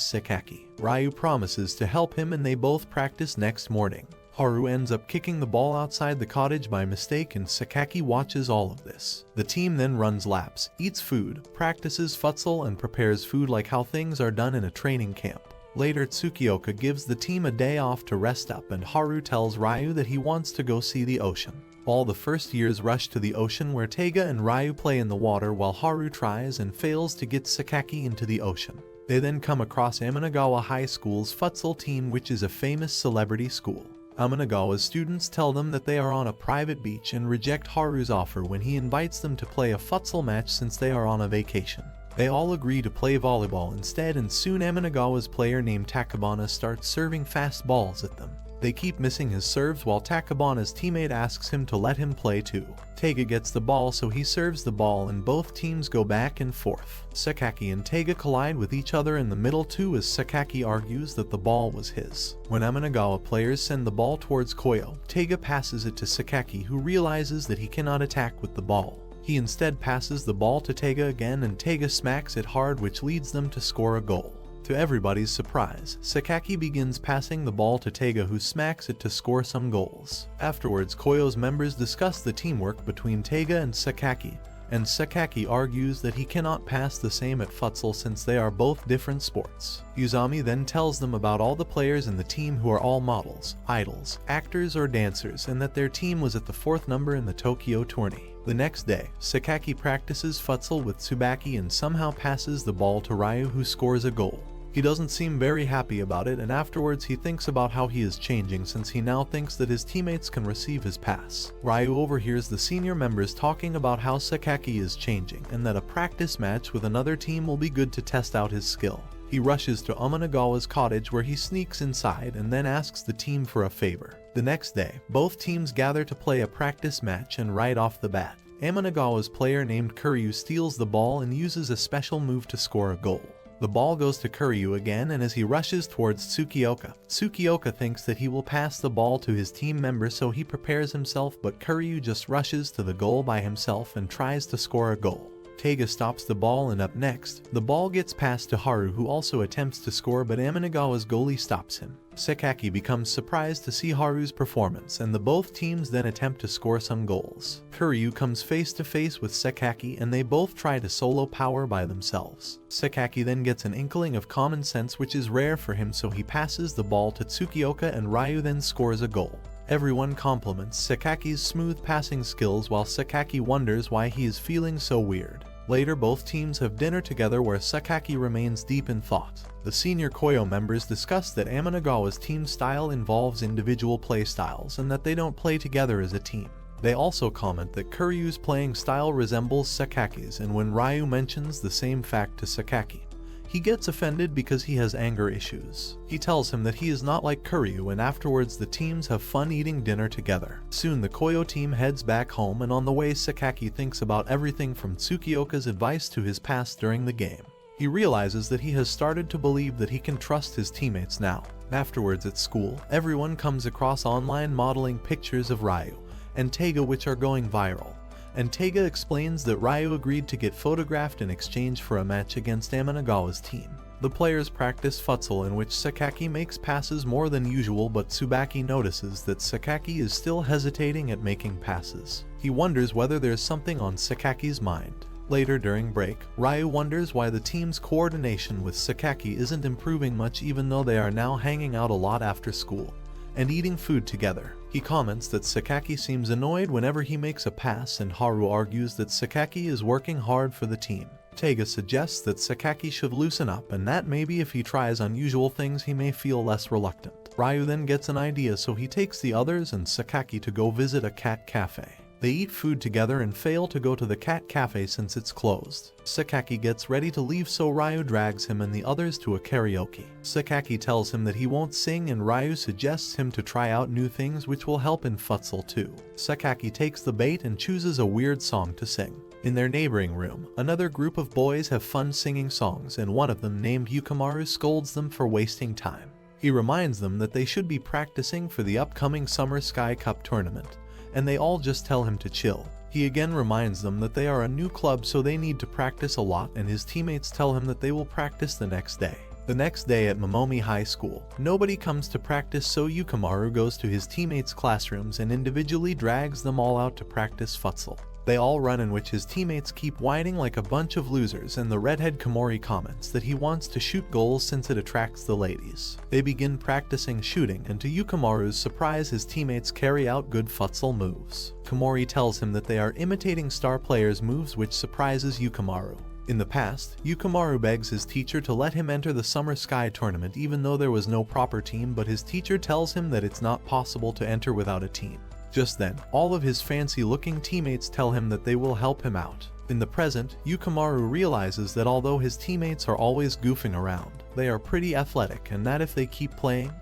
S1: Sakaki. Ryu promises to help him and they both practice next morning. Haru ends up kicking the ball outside the cottage by mistake and Sakaki watches all of this. The team then runs laps, eats food, practices futsal and prepares food like how things are done in a training camp. Later, Tsukioka gives the team a day off to rest up and Haru tells Ryu that he wants to go see the ocean. All the first years rush to the ocean where Taiga and Ryu play in the water while Haru tries and fails to get Sakaki into the ocean. They then come across Amanagawa High School's futsal team, which is a famous celebrity school. Amanagawa's students tell them that they are on a private beach and reject Haru's offer when he invites them to play a futsal match since they are on a vacation. They all agree to play volleyball instead, and soon Amanagawa's player named Takabana starts serving fast balls at them. They keep missing his serves while Takabana's teammate asks him to let him play too. Taiga gets the ball, so he serves the ball and both teams go back and forth. Sakaki and Taiga collide with each other in the middle too, as Sakaki argues that the ball was his. When Amanagawa players send the ball towards Koyo, Taiga passes it to Sakaki, who realizes that he cannot attack with the ball. He instead passes the ball to Taiga again and Taiga smacks it hard, which leads them to score a goal. To everybody's surprise, Sakaki begins passing the ball to Taiga, who smacks it to score some goals. Afterwards, Koyo's members discuss the teamwork between Taiga and Sakaki argues that he cannot pass the same at futsal since they are both different sports. Uzami then tells them about all the players in the team who are all models, idols, actors or dancers, and that their team was at the 4th number in the Tokyo tourney. The next day, Sakaki practices futsal with Tsubaki and somehow passes the ball to Ryu, who scores a goal. He doesn't seem very happy about it, and afterwards he thinks about how he is changing since he now thinks that his teammates can receive his pass. Ryu overhears the senior members talking about how Sakaki is changing and that a practice match with another team will be good to test out his skill. He rushes to Amanagawa's cottage where he sneaks inside and then asks the team for a favor. The next day, both teams gather to play a practice match, and right off the bat, Amanagawa's player named Kuryu steals the ball and uses a special move to score a goal. The ball goes to Kuryu again, and as he rushes towards Tsukioka thinks that he will pass the ball to his team member, so he prepares himself, but Kuryu just rushes to the goal by himself and tries to score a goal. Taiga stops the ball, and up next, the ball gets passed to Haru, who also attempts to score, but Amanagawa's goalie stops him. Sakaki becomes surprised to see Haru's performance, and the both teams then attempt to score some goals. Kuryu comes face to face with Sakaki, and they both try to solo power by themselves. Sakaki then gets an inkling of common sense, which is rare for him, so he passes the ball to Tsukioka and Ryu then scores a goal. Everyone compliments Sakaki's smooth passing skills, while Sakaki wonders why he is feeling so weird. Later, both teams have dinner together where Sakaki remains deep in thought. The senior Koyo members discuss that Amanagawa's team style involves individual play styles and that they don't play together as a team. They also comment that Kuryu's playing style resembles Sakaki's, and when Ryu mentions the same fact to Sakaki, he gets offended because he has anger issues. He tells him that he is not like Kuryu, and afterwards the teams have fun eating dinner together. Soon the Koyo team heads back home, and on the way Sakaki thinks about everything from Tsukioka's advice to his past during the game. He realizes that he has started to believe that he can trust his teammates now. Afterwards at school, everyone comes across online modeling pictures of Ryu and Taiga which are going viral, and Taiga explains that Ryu agreed to get photographed in exchange for a match against Amanagawa's team. The players practice futsal, in which Sakaki makes passes more than usual, but Tsubaki notices that Sakaki is still hesitating at making passes. He wonders whether there's something on Sakaki's mind. Later during break, Ryu wonders why the team's coordination with Sakaki isn't improving much, even though they are now hanging out a lot after school and eating food together. He comments that Sakaki seems annoyed whenever he makes a pass, and Haru argues that Sakaki is working hard for the team. Taiga suggests that Sakaki should loosen up and that maybe if he tries unusual things he may feel less reluctant. Ryu then gets an idea, so he takes the others and Sakaki to go visit a cat cafe. They eat food together and fail to go to the cat cafe since it's closed. Sakaki gets ready to leave, so Ryu drags him and the others to a karaoke. Sakaki tells him that he won't sing and Ryu suggests him to try out new things which will help in Futsal too. Sakaki takes the bait and chooses a weird song to sing. In their neighboring room, another group of boys have fun singing songs, and one of them, named Yukimaru, scolds them for wasting time. He reminds them that they should be practicing for the upcoming Summer Sky Cup tournament, and they all just tell him to chill. He again reminds them that they are a new club, so they need to practice a lot, and his teammates tell him that they will practice the next day. The next day at Momomi High School, nobody comes to practice, so Yukimaru goes to his teammates' classrooms and individually drags them all out to practice Futsal. They all run, in which his teammates keep whining like a bunch of losers, and the redhead Komori comments that he wants to shoot goals since it attracts the ladies. They begin practicing shooting, and to Yukimaru's surprise his teammates carry out good Futsal moves. Komori tells him that they are imitating star players' moves, which surprises Yukimaru. In the past, Yukimaru begs his teacher to let him enter the Summer Sky tournament even though there was no proper team, but his teacher tells him that it's not possible to enter without a team. Just then, all of his fancy-looking teammates tell him that they will help him out. In the present, Yukimaru realizes that although his teammates are always goofing around, they are pretty athletic, and that if they keep playing,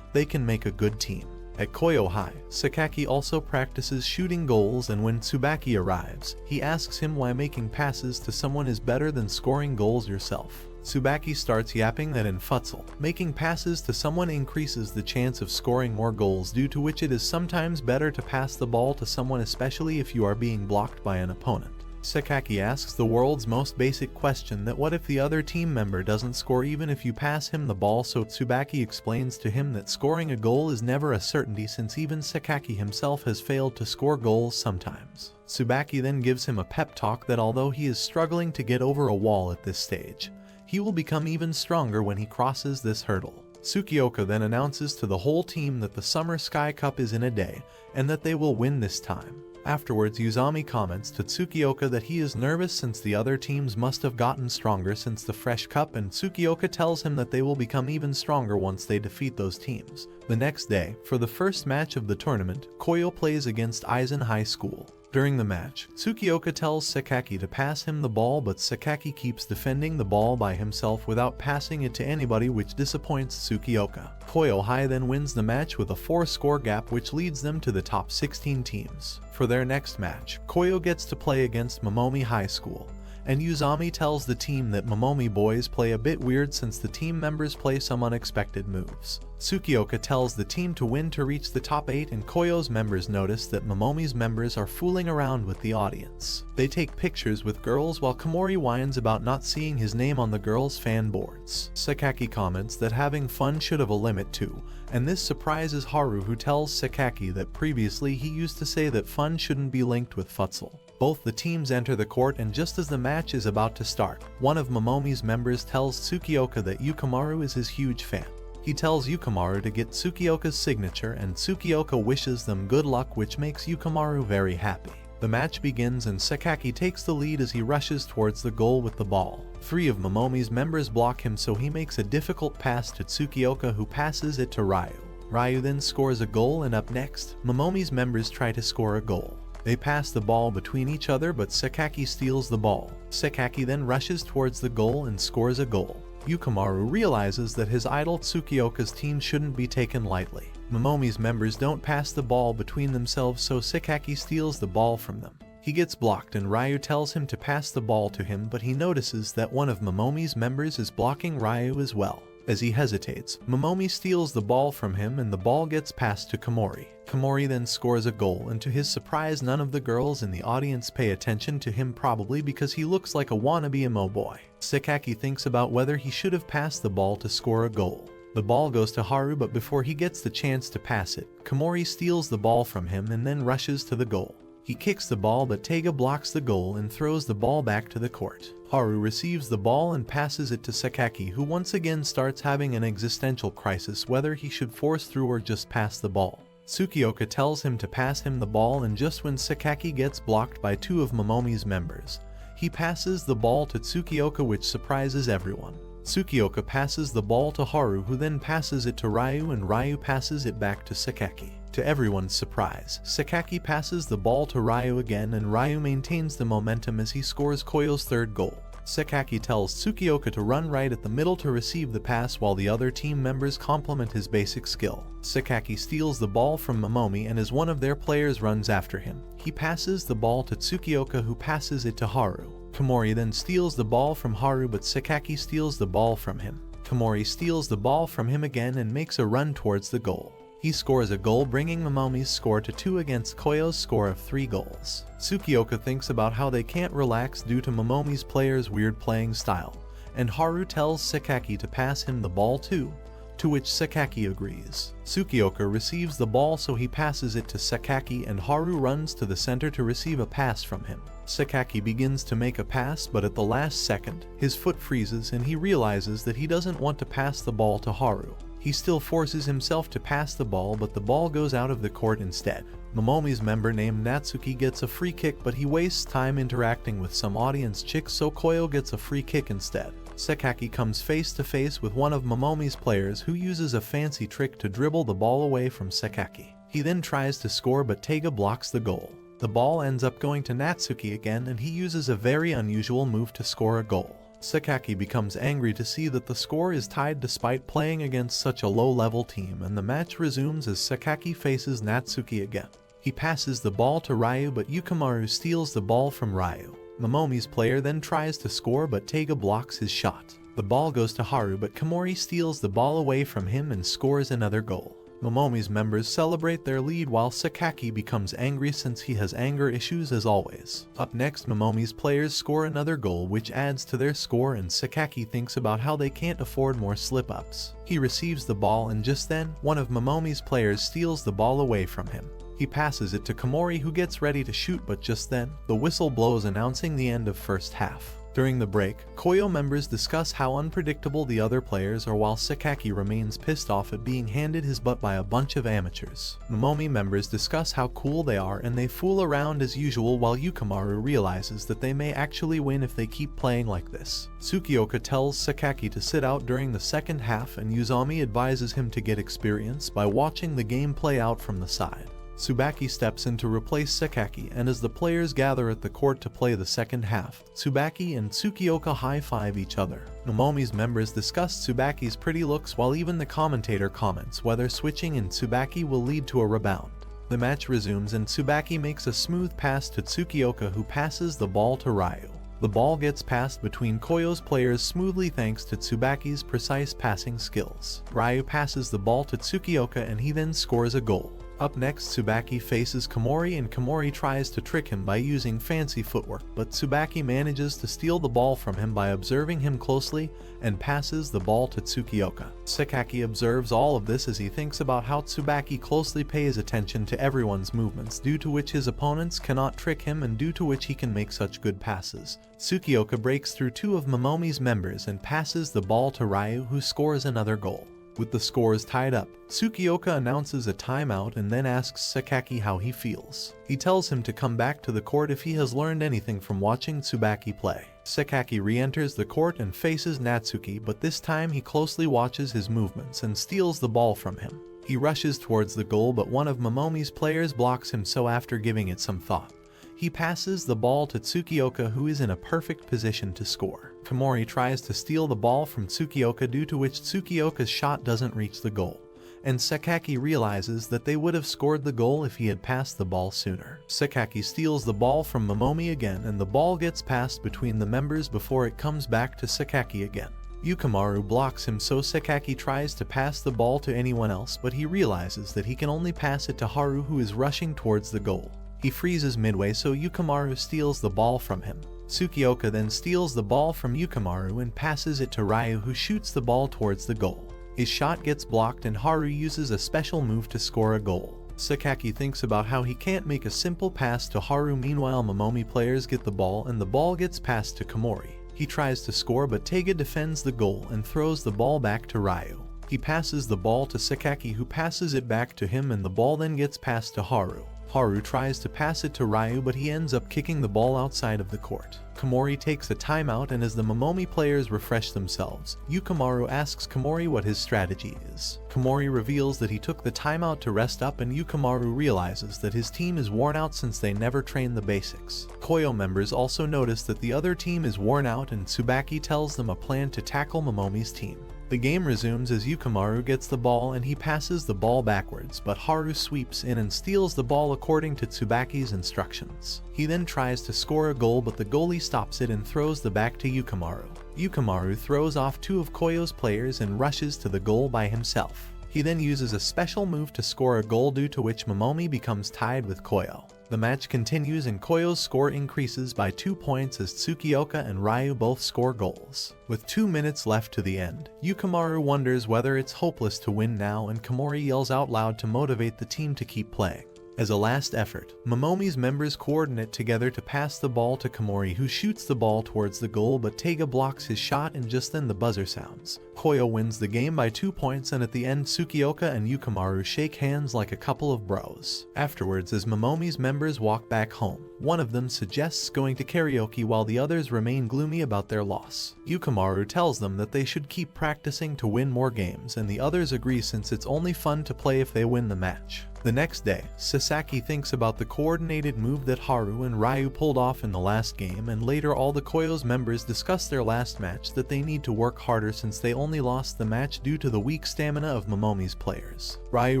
S1: they can make a good team. At Koyo High, Sakaki also practices shooting goals, and when Tsubaki arrives, he asks him why making passes to someone is better than scoring goals yourself. Tsubaki starts yapping that in Futsal, making passes to someone increases the chance of scoring more goals, due to which it is sometimes better to pass the ball to someone, especially if you are being blocked by an opponent. Sakaki asks the world's most basic question, that what if the other team member doesn't score even if you pass him the ball, so Tsubaki explains to him that scoring a goal is never a certainty, since even Sakaki himself has failed to score goals sometimes. Tsubaki then gives him a pep talk that although he is struggling to get over a wall at this stage, he will become even stronger when he crosses this hurdle. Tsukioka then announces to the whole team that the Summer Sky Cup is in a day, and that they will win this time. Afterwards, Uzami comments to Tsukioka that he is nervous since the other teams must have gotten stronger since the Fresh Cup, and Tsukioka tells him that they will become even stronger once they defeat those teams. The next day, for the first match of the tournament, Koyo plays against Aizen High School. During the match, Tsukioka tells Sakaki to pass him the ball, but Sakaki keeps defending the ball by himself without passing it to anybody, which disappoints Tsukioka. Koyo High then wins the match with a 4-score gap, which leads them to the top 16 teams. For their next match, Koyo gets to play against Momomi High School, and Uzami tells the team that Momomi boys play a bit weird since the team members play some unexpected moves. Tsukioka tells the team to win to reach the top 8, and Koyo's members notice that Momomi's members are fooling around with the audience. They take pictures with girls while Komori whines about not seeing his name on the girls' fan boards. Sakaki comments that having fun should have a limit too, and this surprises Haru, who tells Sakaki that previously he used to say that fun shouldn't be linked with Futsal. Both the teams enter the court, and just as the match is about to start, one of Momomi's members tells Tsukioka that Yukimaru is his huge fan. He tells Yukimaru to get Tsukioka's signature, and Tsukioka wishes them good luck, which makes Yukimaru very happy. The match begins, and Sakaki takes the lead as he rushes towards the goal with the ball. 3 of Momomi's members block him, so he makes a difficult pass to Tsukioka, who passes it to Ryu. Ryu then scores a goal, and up next, Momomi's members try to score a goal. They pass the ball between each other, but Sakaki steals the ball. Sakaki then rushes towards the goal and scores a goal. Yukimaru realizes that his idol Tsukioka's team shouldn't be taken lightly. Momomi's members don't pass the ball between themselves, so Sakaki steals the ball from them. He gets blocked, and Ryu tells him to pass the ball to him, but he notices that one of Momomi's members is blocking Ryu as well. As he hesitates, Momomi steals the ball from him, and the ball gets passed to Komori. Komori then scores a goal, and to his surprise none of the girls in the audience pay attention to him, probably because he looks like a wannabe emo boy. Sakaki thinks about whether he should have passed the ball to score a goal. The ball goes to Haru, but before he gets the chance to pass it, Komori steals the ball from him and then rushes to the goal. He kicks the ball, but Taiga blocks the goal and throws the ball back to the court. Haru receives the ball and passes it to Sakaki, who once again starts having an existential crisis whether he should force through or just pass the ball. Tsukioka tells him to pass him the ball, and just when Sakaki gets blocked by 2 of Momomi's members, he passes the ball to Tsukioka, which surprises everyone. Tsukioka passes the ball to Haru, who then passes it to Ryu, and Ryu passes it back to Sakaki. To everyone's surprise, Sakaki passes the ball to Ryu again and Ryu maintains the momentum as he scores Koyo's third goal. Sakaki tells Tsukioka to run right at the middle to receive the pass while the other team members compliment his basic skill. Sakaki steals the ball from Momomi and as one of their players runs after him, he passes the ball to Tsukioka who passes it to Haru. Komori then steals the ball from Haru but Sakaki steals the ball from him. Komori steals the ball from him again and makes a run towards the goal. He scores a goal bringing Momomi's score to 2 against Koyo's score of 3 goals. Tsukioka thinks about how they can't relax due to Momomi's player's weird playing style, and Haru tells Sakaki to pass him the ball too, to which Sakaki agrees. Tsukioka receives the ball so he passes it to Sakaki and Haru runs to the center to receive a pass from him. Sakaki begins to make a pass but at the last second, his foot freezes and he realizes that he doesn't want to pass the ball to Haru. He still forces himself to pass the ball but the ball goes out of the court instead. Momomi's member named Natsuki gets a free kick but he wastes time interacting with some audience chicks so Koyo gets a free kick instead. Sakaki comes face to face with one of Momomi's players who uses a fancy trick to dribble the ball away from Sakaki. He then tries to score but Taiga blocks the goal. The ball ends up going to Natsuki again and he uses a very unusual move to score a goal. Sakaki becomes angry to see that the score is tied despite playing against such a low-level team and the match resumes as Sakaki faces Natsuki again. He passes the ball to Ryu but Yukimaru steals the ball from Ryu. Momomi's player then tries to score but Taiga blocks his shot. The ball goes to Haru but Komori steals the ball away from him and scores another goal. Momomi's members celebrate their lead while Sakaki becomes angry since he has anger issues as always. Up next, Momomi's players score another goal which adds to their score and Sakaki thinks about how they can't afford more slip-ups. He receives the ball and just then, one of Momomi's players steals the ball away from him. He passes it to Komori who gets ready to shoot but just then, the whistle blows announcing the end of first half. During the break, Koyo members discuss how unpredictable the other players are while Sakaki remains pissed off at being handed his butt by a bunch of amateurs. Momomi members discuss how cool they are and they fool around as usual while Yukimaru realizes that they may actually win if they keep playing like this. Tsukioka tells Sakaki to sit out during the second half and Uzami advises him to get experience by watching the game play out from the side. Tsubaki steps in to replace Sakaki and as the players gather at the court to play the second half, Tsubaki and Tsukioka high-five each other. Momomi's members discuss Tsubaki's pretty looks while even the commentator comments whether switching in Tsubaki will lead to a rebound. The match resumes and Tsubaki makes a smooth pass to Tsukioka who passes the ball to Ryu. The ball gets passed between Koyo's players smoothly thanks to Tsubaki's precise passing skills. Ryu passes the ball to Tsukioka and he then scores a goal. Up next, Tsubaki faces Komori and Komori tries to trick him by using fancy footwork, but Tsubaki manages to steal the ball from him by observing him closely and passes the ball to Tsukioka. Sakaki observes all of this as he thinks about how Tsubaki closely pays attention to everyone's movements due to which his opponents cannot trick him and due to which he can make such good passes. Tsukioka breaks through 2 of Momomi's members and passes the ball to Ryu who scores another goal. With the scores tied up, Tsukioka announces a timeout and then asks Sakaki how he feels. He tells him to come back to the court if he has learned anything from watching Tsubaki play. Sakaki re-enters the court and faces Natsuki, but this time he closely watches his movements and steals the ball from him. He rushes towards the goal but one of Momomi's players blocks him so after giving it some thought, he passes the ball to Tsukioka who is in a perfect position to score. Komori tries to steal the ball from Tsukioka due to which Tsukioka's shot doesn't reach the goal, and Sakaki realizes that they would have scored the goal if he had passed the ball sooner. Sakaki steals the ball from Momomi again and the ball gets passed between the members before it comes back to Sakaki again. Yukimaru blocks him so Sakaki tries to pass the ball to anyone else but he realizes that he can only pass it to Haru who is rushing towards the goal. He freezes midway so Yukimaru steals the ball from him. Tsukioka then steals the ball from Yukimaru and passes it to Ryu who shoots the ball towards the goal. His shot gets blocked and Haru uses a special move to score a goal. Sakaki thinks about how he can't make a simple pass to Haru. Meanwhile, Momomi players get the ball and the ball gets passed to Komori. He tries to score but Taiga defends the goal and throws the ball back to Ryu. He passes the ball to Sakaki who passes it back to him and the ball then gets passed to Haru. Haru tries to pass it to Ryu, but he ends up kicking the ball outside of the court. Komori takes a timeout, and as the Momomi players refresh themselves, Yukimaru asks Komori what his strategy is. Komori reveals that he took the timeout to rest up, and Yukimaru realizes that his team is worn out since they never trained the basics. Koyo members also notice that the other team is worn out, and Tsubaki tells them a plan to tackle Momomi's team. The game resumes as Yukimaru gets the ball and he passes the ball backwards, but Haru sweeps in and steals the ball according to Tsubaki's instructions. He then tries to score a goal, but the goalie stops it and throws the back to Yukimaru. Yukimaru throws off two of Koyo's players and rushes to the goal by himself. He then uses a special move to score a goal, due to which Momomi becomes tied with Koyo. The match continues and Koyo's score increases by 2 points as Tsukioka and Ryu both score goals. With 2 minutes left to the end, Yukimaru wonders whether it's hopeless to win now, and Komori yells out loud to motivate the team to keep playing. As a last effort, Momomi's members coordinate together to pass the ball to Komori, who shoots the ball towards the goal, but Teiga blocks his shot, and just then the buzzer sounds. Koyo wins the game by 2 points, and at the end Tsukioka and Yukimaru shake hands like a couple of bros. Afterwards, as Momomi's members walk back home, one of them suggests going to karaoke while the others remain gloomy about their loss. Yukimaru tells them that they should keep practicing to win more games, and the others agree since it's only fun to play if they win the match. The next day, Sasaki thinks about the coordinated move that Haru and Ryu pulled off in the last game, and later all the Koyo's members discuss their last match, that they need to work harder since they only lost the match due to the weak stamina of Momomi's players. Ryu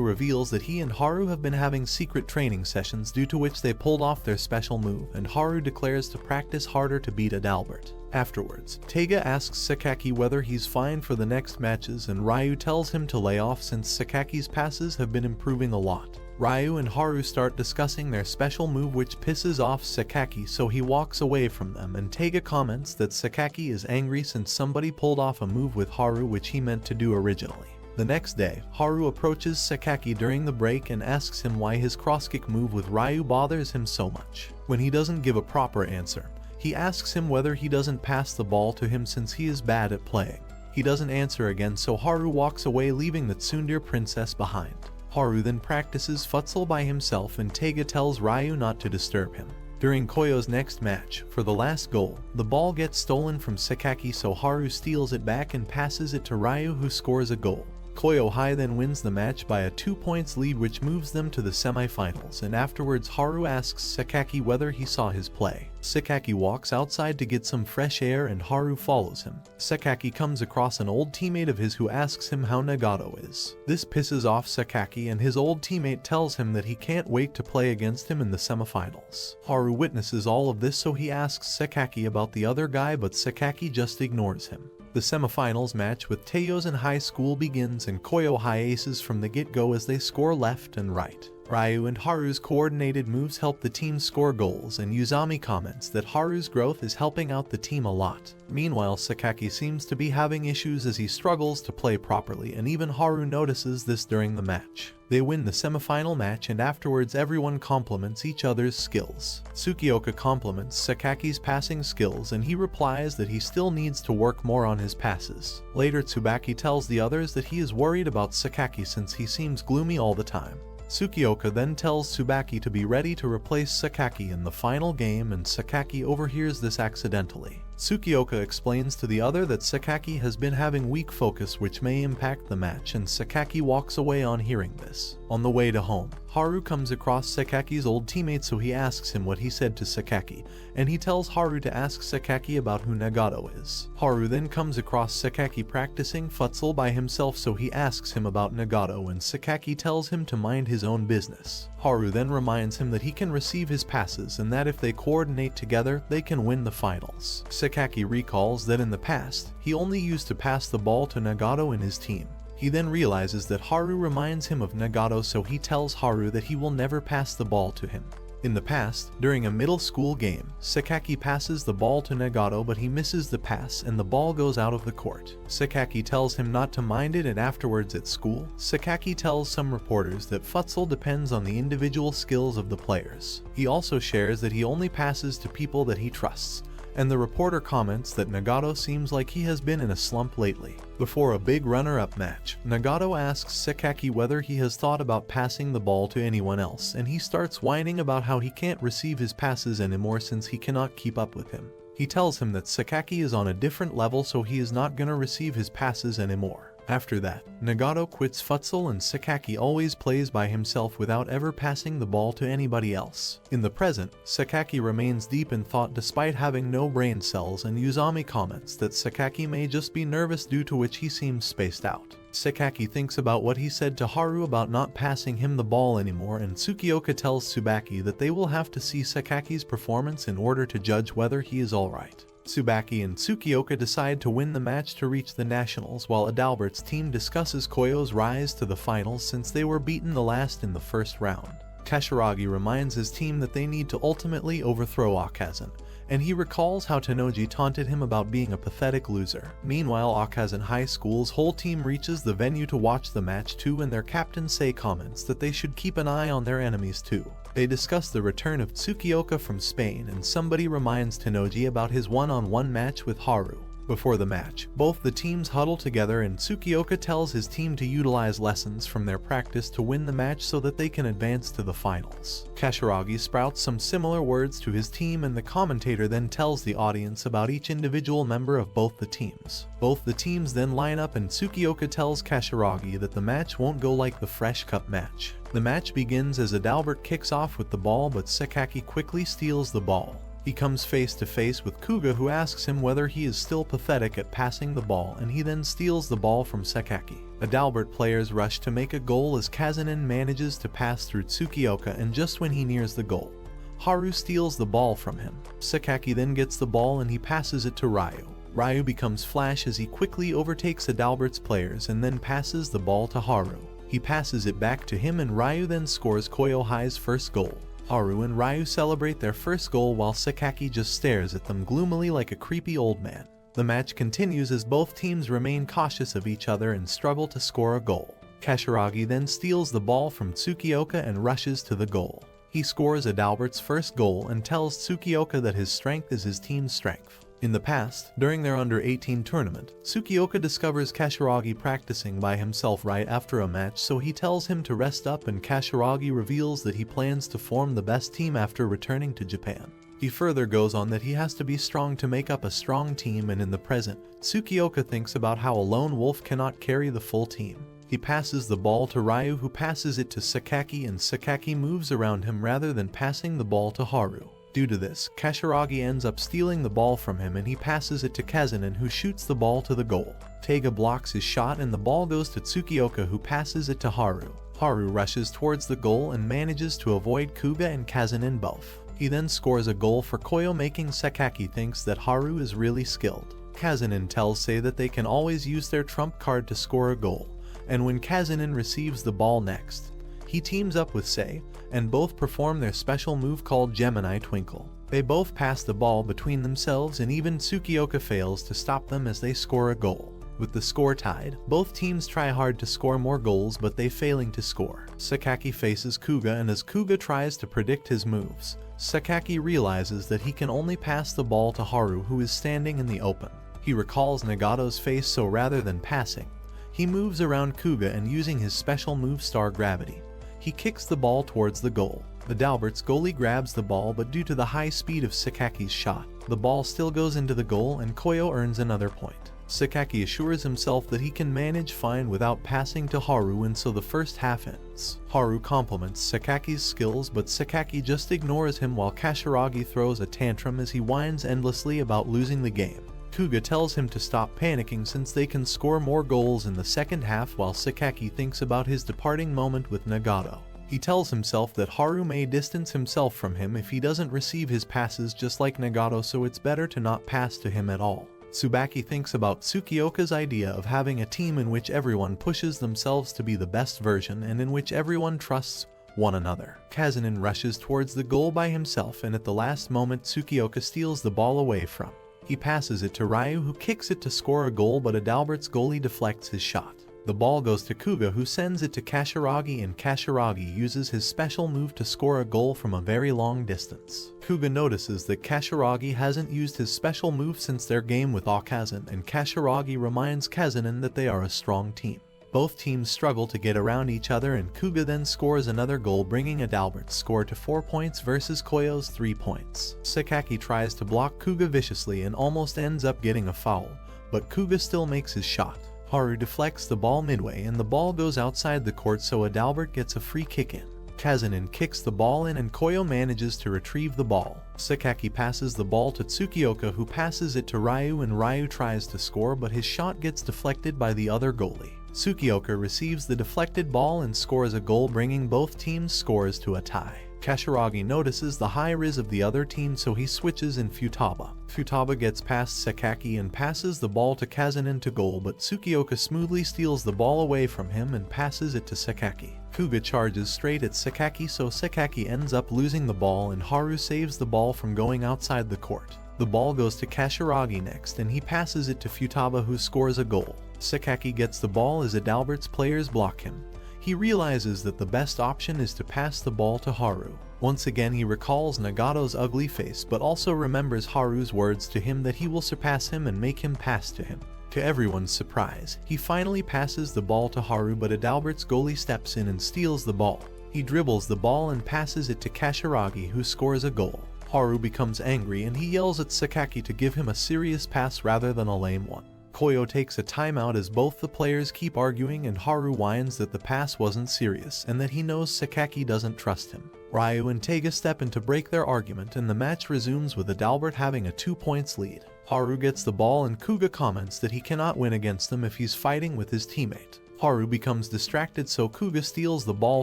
S1: reveals that he and Haru have been having secret training sessions, due to which they pulled off their special move, and Haru declares to practice harder to beat Adalbert. Afterwards, Teiga asks Sakaki whether he's fine for the next matches, and Ryu tells him to lay off since Sakaki's passes have been improving a lot. Ryu and Haru start discussing their special move, which pisses off Sakaki, so he walks away from them, and Teiga comments that Sakaki is angry since somebody pulled off a move with Haru which he meant to do originally. The next day, Haru approaches Sakaki during the break and asks him why his cross-kick move with Ryu bothers him so much. When he doesn't give a proper answer, he asks him whether he doesn't pass the ball to him since he is bad at playing. He doesn't answer again, so Haru walks away, leaving the tsundere princess behind. Haru then practices futsal by himself, and Teiga tells Ryu not to disturb him. During Koyo's next match, for the last goal, the ball gets stolen from Sakaki, so Haru steals it back and passes it to Ryu, who scores a goal. Koyo High then wins the match by a 2 points lead, which moves them to the semifinals, and afterwards Haru asks Sakaki whether he saw his play. Sakaki walks outside to get some fresh air and Haru follows him. Sakaki comes across an old teammate of his who asks him how Nagato is. This pisses off Sakaki, and his old teammate tells him that he can't wait to play against him in the semifinals. Haru witnesses all of this, so he asks Sakaki about the other guy, but Sakaki just ignores him. The semifinals match with Teiyos in high school begins, and Koyo High aces from the get-go as they score left and right. Ryu and Haru's coordinated moves help the team score goals, and Yuzami comments that Haru's growth is helping out the team a lot. Meanwhile, Sakaki seems to be having issues as he struggles to play properly, and even Haru notices this during the match. They win the semifinal match, and afterwards everyone compliments each other's skills. Tsukioka compliments Sakaki's passing skills, and he replies that he still needs to work more on his passes. Later, Tsubaki tells the others that he is worried about Sakaki since he seems gloomy all the time. Tsukioka then tells Tsubaki to be ready to replace Sakaki in the final game, and Sakaki overhears this accidentally. Tsukioka explains to the other that Sakaki has been having weak focus, which may impact the match, and Sakaki walks away on hearing this. On the way to home, Haru comes across Sakaki's old teammate, so he asks him what he said to Sakaki, and he tells Haru to ask Sakaki about who Nagato is. Haru then comes across Sakaki practicing futsal by himself, so he asks him about Nagato, and Sakaki tells him to mind his own business. Haru then reminds him that he can receive his passes, and that if they coordinate together, they can win the finals. Sakaki recalls that in the past, he only used to pass the ball to Nagato in his team. He then realizes that Haru reminds him of Nagato, so he tells Haru that he will never pass the ball to him. In the past, during a middle school game, Sakaki passes the ball to Nagato, but he misses the pass and the ball goes out of the court. Sakaki tells him not to mind it, and afterwards at school, Sakaki tells some reporters that futsal depends on the individual skills of the players. He also shares that he only passes to people that he trusts, and the reporter comments that Nagato seems like he has been in a slump lately. Before a big runner-up match, Nagato asks Sakaki whether he has thought about passing the ball to anyone else, and he starts whining about how he can't receive his passes anymore since he cannot keep up with him. He tells him that Sakaki is on a different level, so he is not gonna receive his passes anymore. After that, Nagato quits Futsal and Sakaki always plays by himself without ever passing the ball to anybody else. In the present, Sakaki remains deep in thought despite having no brain cells, and Uzami comments that Sakaki may just be nervous, due to which he seems spaced out. Sakaki thinks about what he said to Haru about not passing him the ball anymore, and Tsukioka tells Tsubaki that they will have to see Sakaki's performance in order to judge whether he is alright. Tsubaki and Tsukioka decide to win the match to reach the nationals, while Adalbert's team discusses Koyo's rise to the finals since they were beaten the last in the first round. Kashirogi reminds his team that they need to ultimately overthrow Akazan, and he recalls how Tennoji taunted him about being a pathetic loser. Meanwhile, Akazan High School's whole team reaches the venue to watch the match too, and their captain Sei comments that they should keep an eye on their enemies too. They discuss the return of Tsukioka from Spain, and somebody reminds Tennoji about his one-on-one match with Haru. Before the match, both the teams huddle together, and Tsukioka tells his team to utilize lessons from their practice to win the match so that they can advance to the finals. Kashirogi sprouts some similar words to his team, and the commentator then tells the audience about each individual member of both the teams. Both the teams then line up, and Tsukioka tells Kashirogi that the match won't go like the Fresh Cup match. The match begins as Adalbert kicks off with the ball, but Sakaki quickly steals the ball. He comes face to face with Kuga, who asks him whether he is still pathetic at passing the ball, and he then steals the ball from Sakaki. Adalbert players rush to make a goal as Kazunin manages to pass through Tsukioka, and just when he nears the goal, Haru steals the ball from him. Sakaki then gets the ball and he passes it to Ryu. Ryu becomes Flash as he quickly overtakes Adalbert's players and then passes the ball to Haru. He passes it back to him, and Ryu then scores Koyo High's first goal. Haru and Ryu celebrate their first goal while Sakaki just stares at them gloomily like a creepy old man. The match continues as both teams remain cautious of each other and struggle to score a goal. Kashirogi then steals the ball from Tsukioka and rushes to the goal. He scores Adalbert's first goal and tells Tsukioka that his strength is his team's strength. In the past, during their under-18 tournament, Tsukioka discovers Kashirogi practicing by himself right after a match, so he tells him to rest up, and Kashirogi reveals that he plans to form the best team after returning to Japan. He further goes on that he has to be strong to make up a strong team, and in the present, Tsukioka thinks about how a lone wolf cannot carry the full team. He passes the ball to Ryu, who passes it to Sakaki, and Sakaki moves around him rather than passing the ball to Haru. Due to this, Kashirogi ends up stealing the ball from him, and he passes it to Kazunin, who shoots the ball to the goal. Taiga blocks his shot and the ball goes to Tsukioka, who passes it to Haru. Haru rushes towards the goal and manages to avoid Kuga and Kazunin both. He then scores a goal for Koyo, making Sakaki thinks that Haru is really skilled. Kazunin tells Sei that they can always use their trump card to score a goal, and when Kazunin receives the ball next, he teams up with Sei, and both perform their special move called Gemini Twinkle. They both pass the ball between themselves, and even Tsukioka fails to stop them as they score a goal. With the score tied, both teams try hard to score more goals, but they failing to score. Sakaki faces Kuga, and as Kuga tries to predict his moves, Sakaki realizes that he can only pass the ball to Haru, who is standing in the open. He recalls Nagato's face, so rather than passing, he moves around Kuga, and using his special move Star Gravity, he kicks the ball towards the goal. Adalbert's goalie grabs the ball, but due to the high speed of Sakaki's shot, the ball still goes into the goal and Koyo earns another point. Sakaki assures himself that he can manage fine without passing to Haru, and so the first half ends. Haru compliments Sakaki's skills, but Sakaki just ignores him while Kashirogi throws a tantrum as he whines endlessly about losing the game. Kuga tells him to stop panicking since they can score more goals in the second half, while Sakaki thinks about his departing moment with Nagato. He tells himself that Haru may distance himself from him if he doesn't receive his passes just like Nagato, so it's better to not pass to him at all. Tsubaki thinks about Tsukioka's idea of having a team in which everyone pushes themselves to be the best version and in which everyone trusts one another. Kazunin rushes towards the goal by himself, and at the last moment Tsukioka steals the ball away from. He passes it to Ryu, who kicks it to score a goal, but Adalbert's goalie deflects his shot. The ball goes to Kuga, who sends it to Kasaragi, and Kasaragi uses his special move to score a goal from a very long distance. Kuga notices that Kasaragi hasn't used his special move since their game with Akazan, and Kasaragi reminds Kazanin that they are a strong team. Both teams struggle to get around each other, and Kuga then scores another goal, bringing Adalbert's score to 4 points versus Koyo's 3 points. Sakaki tries to block Kuga viciously and almost ends up getting a foul, but Kuga still makes his shot. Haru deflects the ball midway and the ball goes outside the court, so Adalbert gets a free kick in. Kazanin kicks the ball in and Koyo manages to retrieve the ball. Sakaki passes the ball to Tsukioka, who passes it to Ryu, and Ryu tries to score, but his shot gets deflected by the other goalie. Tsukioka receives the deflected ball and scores a goal, bringing both teams' scores to a tie. Kasaragi notices the high riz of the other team, so he switches in Futaba. Futaba gets past Sakaki and passes the ball to Kazanin to goal, but Tsukioka smoothly steals the ball away from him and passes it to Sakaki. Kuga charges straight at Sakaki, so Sakaki ends up losing the ball, and Haru saves the ball from going outside the court. The ball goes to Kasaragi next, and he passes it to Futaba, who scores a goal. Sakaki gets the ball as Adalbert's players block him. He realizes that the best option is to pass the ball to Haru. Once again he recalls Nagato's ugly face, but also remembers Haru's words to him that he will surpass him and make him pass to him. To everyone's surprise, he finally passes the ball to Haru, but Adalbert's goalie steps in and steals the ball. He dribbles the ball and passes it to Kasaragi, who scores a goal. Haru becomes angry and he yells at Sakaki to give him a serious pass rather than a lame one. Koyo takes a timeout as both the players keep arguing, and Haru whines that the pass wasn't serious and that he knows Sakaki doesn't trust him. Ryu and Taiga step in to break their argument, and the match resumes with Adalbert having a 2 points lead. Haru gets the ball and Kuga comments that he cannot win against them if he's fighting with his teammate. Haru becomes distracted, so Kuga steals the ball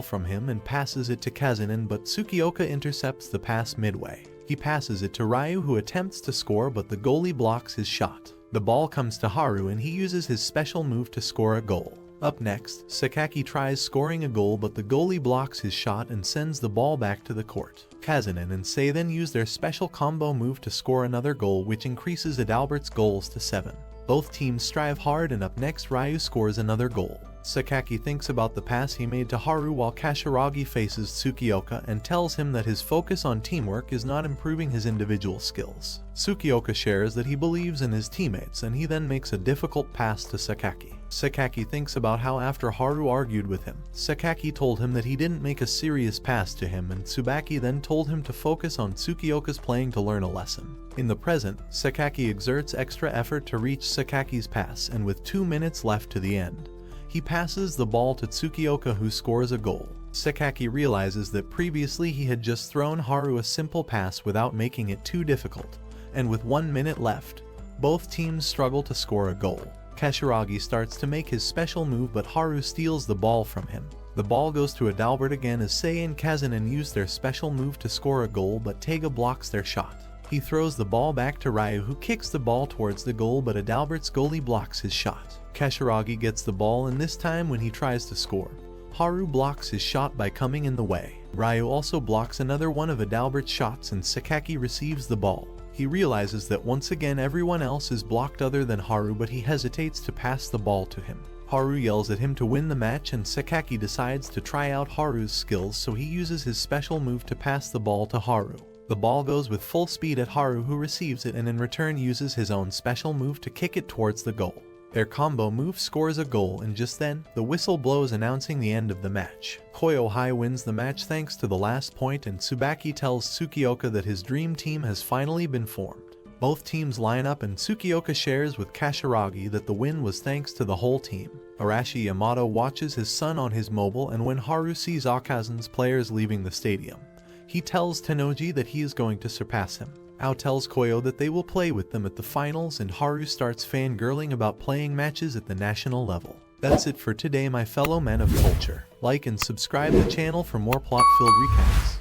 S1: from him and passes it to Kazanin, but Tsukioka intercepts the pass midway. He passes it to Ryu, who attempts to score, but the goalie blocks his shot. The ball comes to Haru and he uses his special move to score a goal. Up next, Sakaki tries scoring a goal, but the goalie blocks his shot and sends the ball back to the court. Kazanin and Sei then use their special combo move to score another goal, which increases Adalbert's goals to 7. Both teams strive hard, and up next Ryu scores another goal. Sakaki thinks about the pass he made to Haru while Kasaragi faces Tsukioka and tells him that his focus on teamwork is not improving his individual skills. Tsukioka shares that he believes in his teammates, and he then makes a difficult pass to Sakaki. Sakaki thinks about how after Haru argued with him, Sakaki told him that he didn't make a serious pass to him, and Tsubaki then told him to focus on Tsukioka's playing to learn a lesson. In the present, Sakaki exerts extra effort to reach Sakaki's pass, and with 2 minutes left to the end, he passes the ball to Tsukioka, who scores a goal. Sakaki realizes that previously he had just thrown Haru a simple pass without making it too difficult, and with 1 minute left, both teams struggle to score a goal. Kasaragi starts to make his special move, but Haru steals the ball from him. The ball goes to Adalbert again as Sei and Kazanin use their special move to score a goal, but Taiga blocks their shot. He throws the ball back to Ryu, who kicks the ball towards the goal, but Adalbert's goalie blocks his shot. Kasaragi gets the ball, and this time when he tries to score, Haru blocks his shot by coming in the way. Ryu also blocks another one of Adalbert's shots, and Sakaki receives the ball. He realizes that once again everyone else is blocked other than Haru, but he hesitates to pass the ball to him. Haru yells at him to win the match, and Sakaki decides to try out Haru's skills, so he uses his special move to pass the ball to Haru. The ball goes with full speed at Haru, who receives it and in return uses his own special move to kick it towards the goal. Their combo move scores a goal, and just then, the whistle blows announcing the end of the match. Koyo Hai wins the match thanks to the last point, and Tsubaki tells Tsukioka that his dream team has finally been formed. Both teams line up, and Tsukioka shares with Kasaragi that the win was thanks to the whole team. Arashi Yamato watches his son on his mobile, and when Haru sees Akazan's players leaving the stadium, he tells Tennoji that he is going to surpass him. Ao tells Koyo that they will play with them at the finals, and Haru starts fangirling about playing matches at the national level. That's it for today, my fellow men of culture. Like and subscribe the channel for more plot-filled recaps.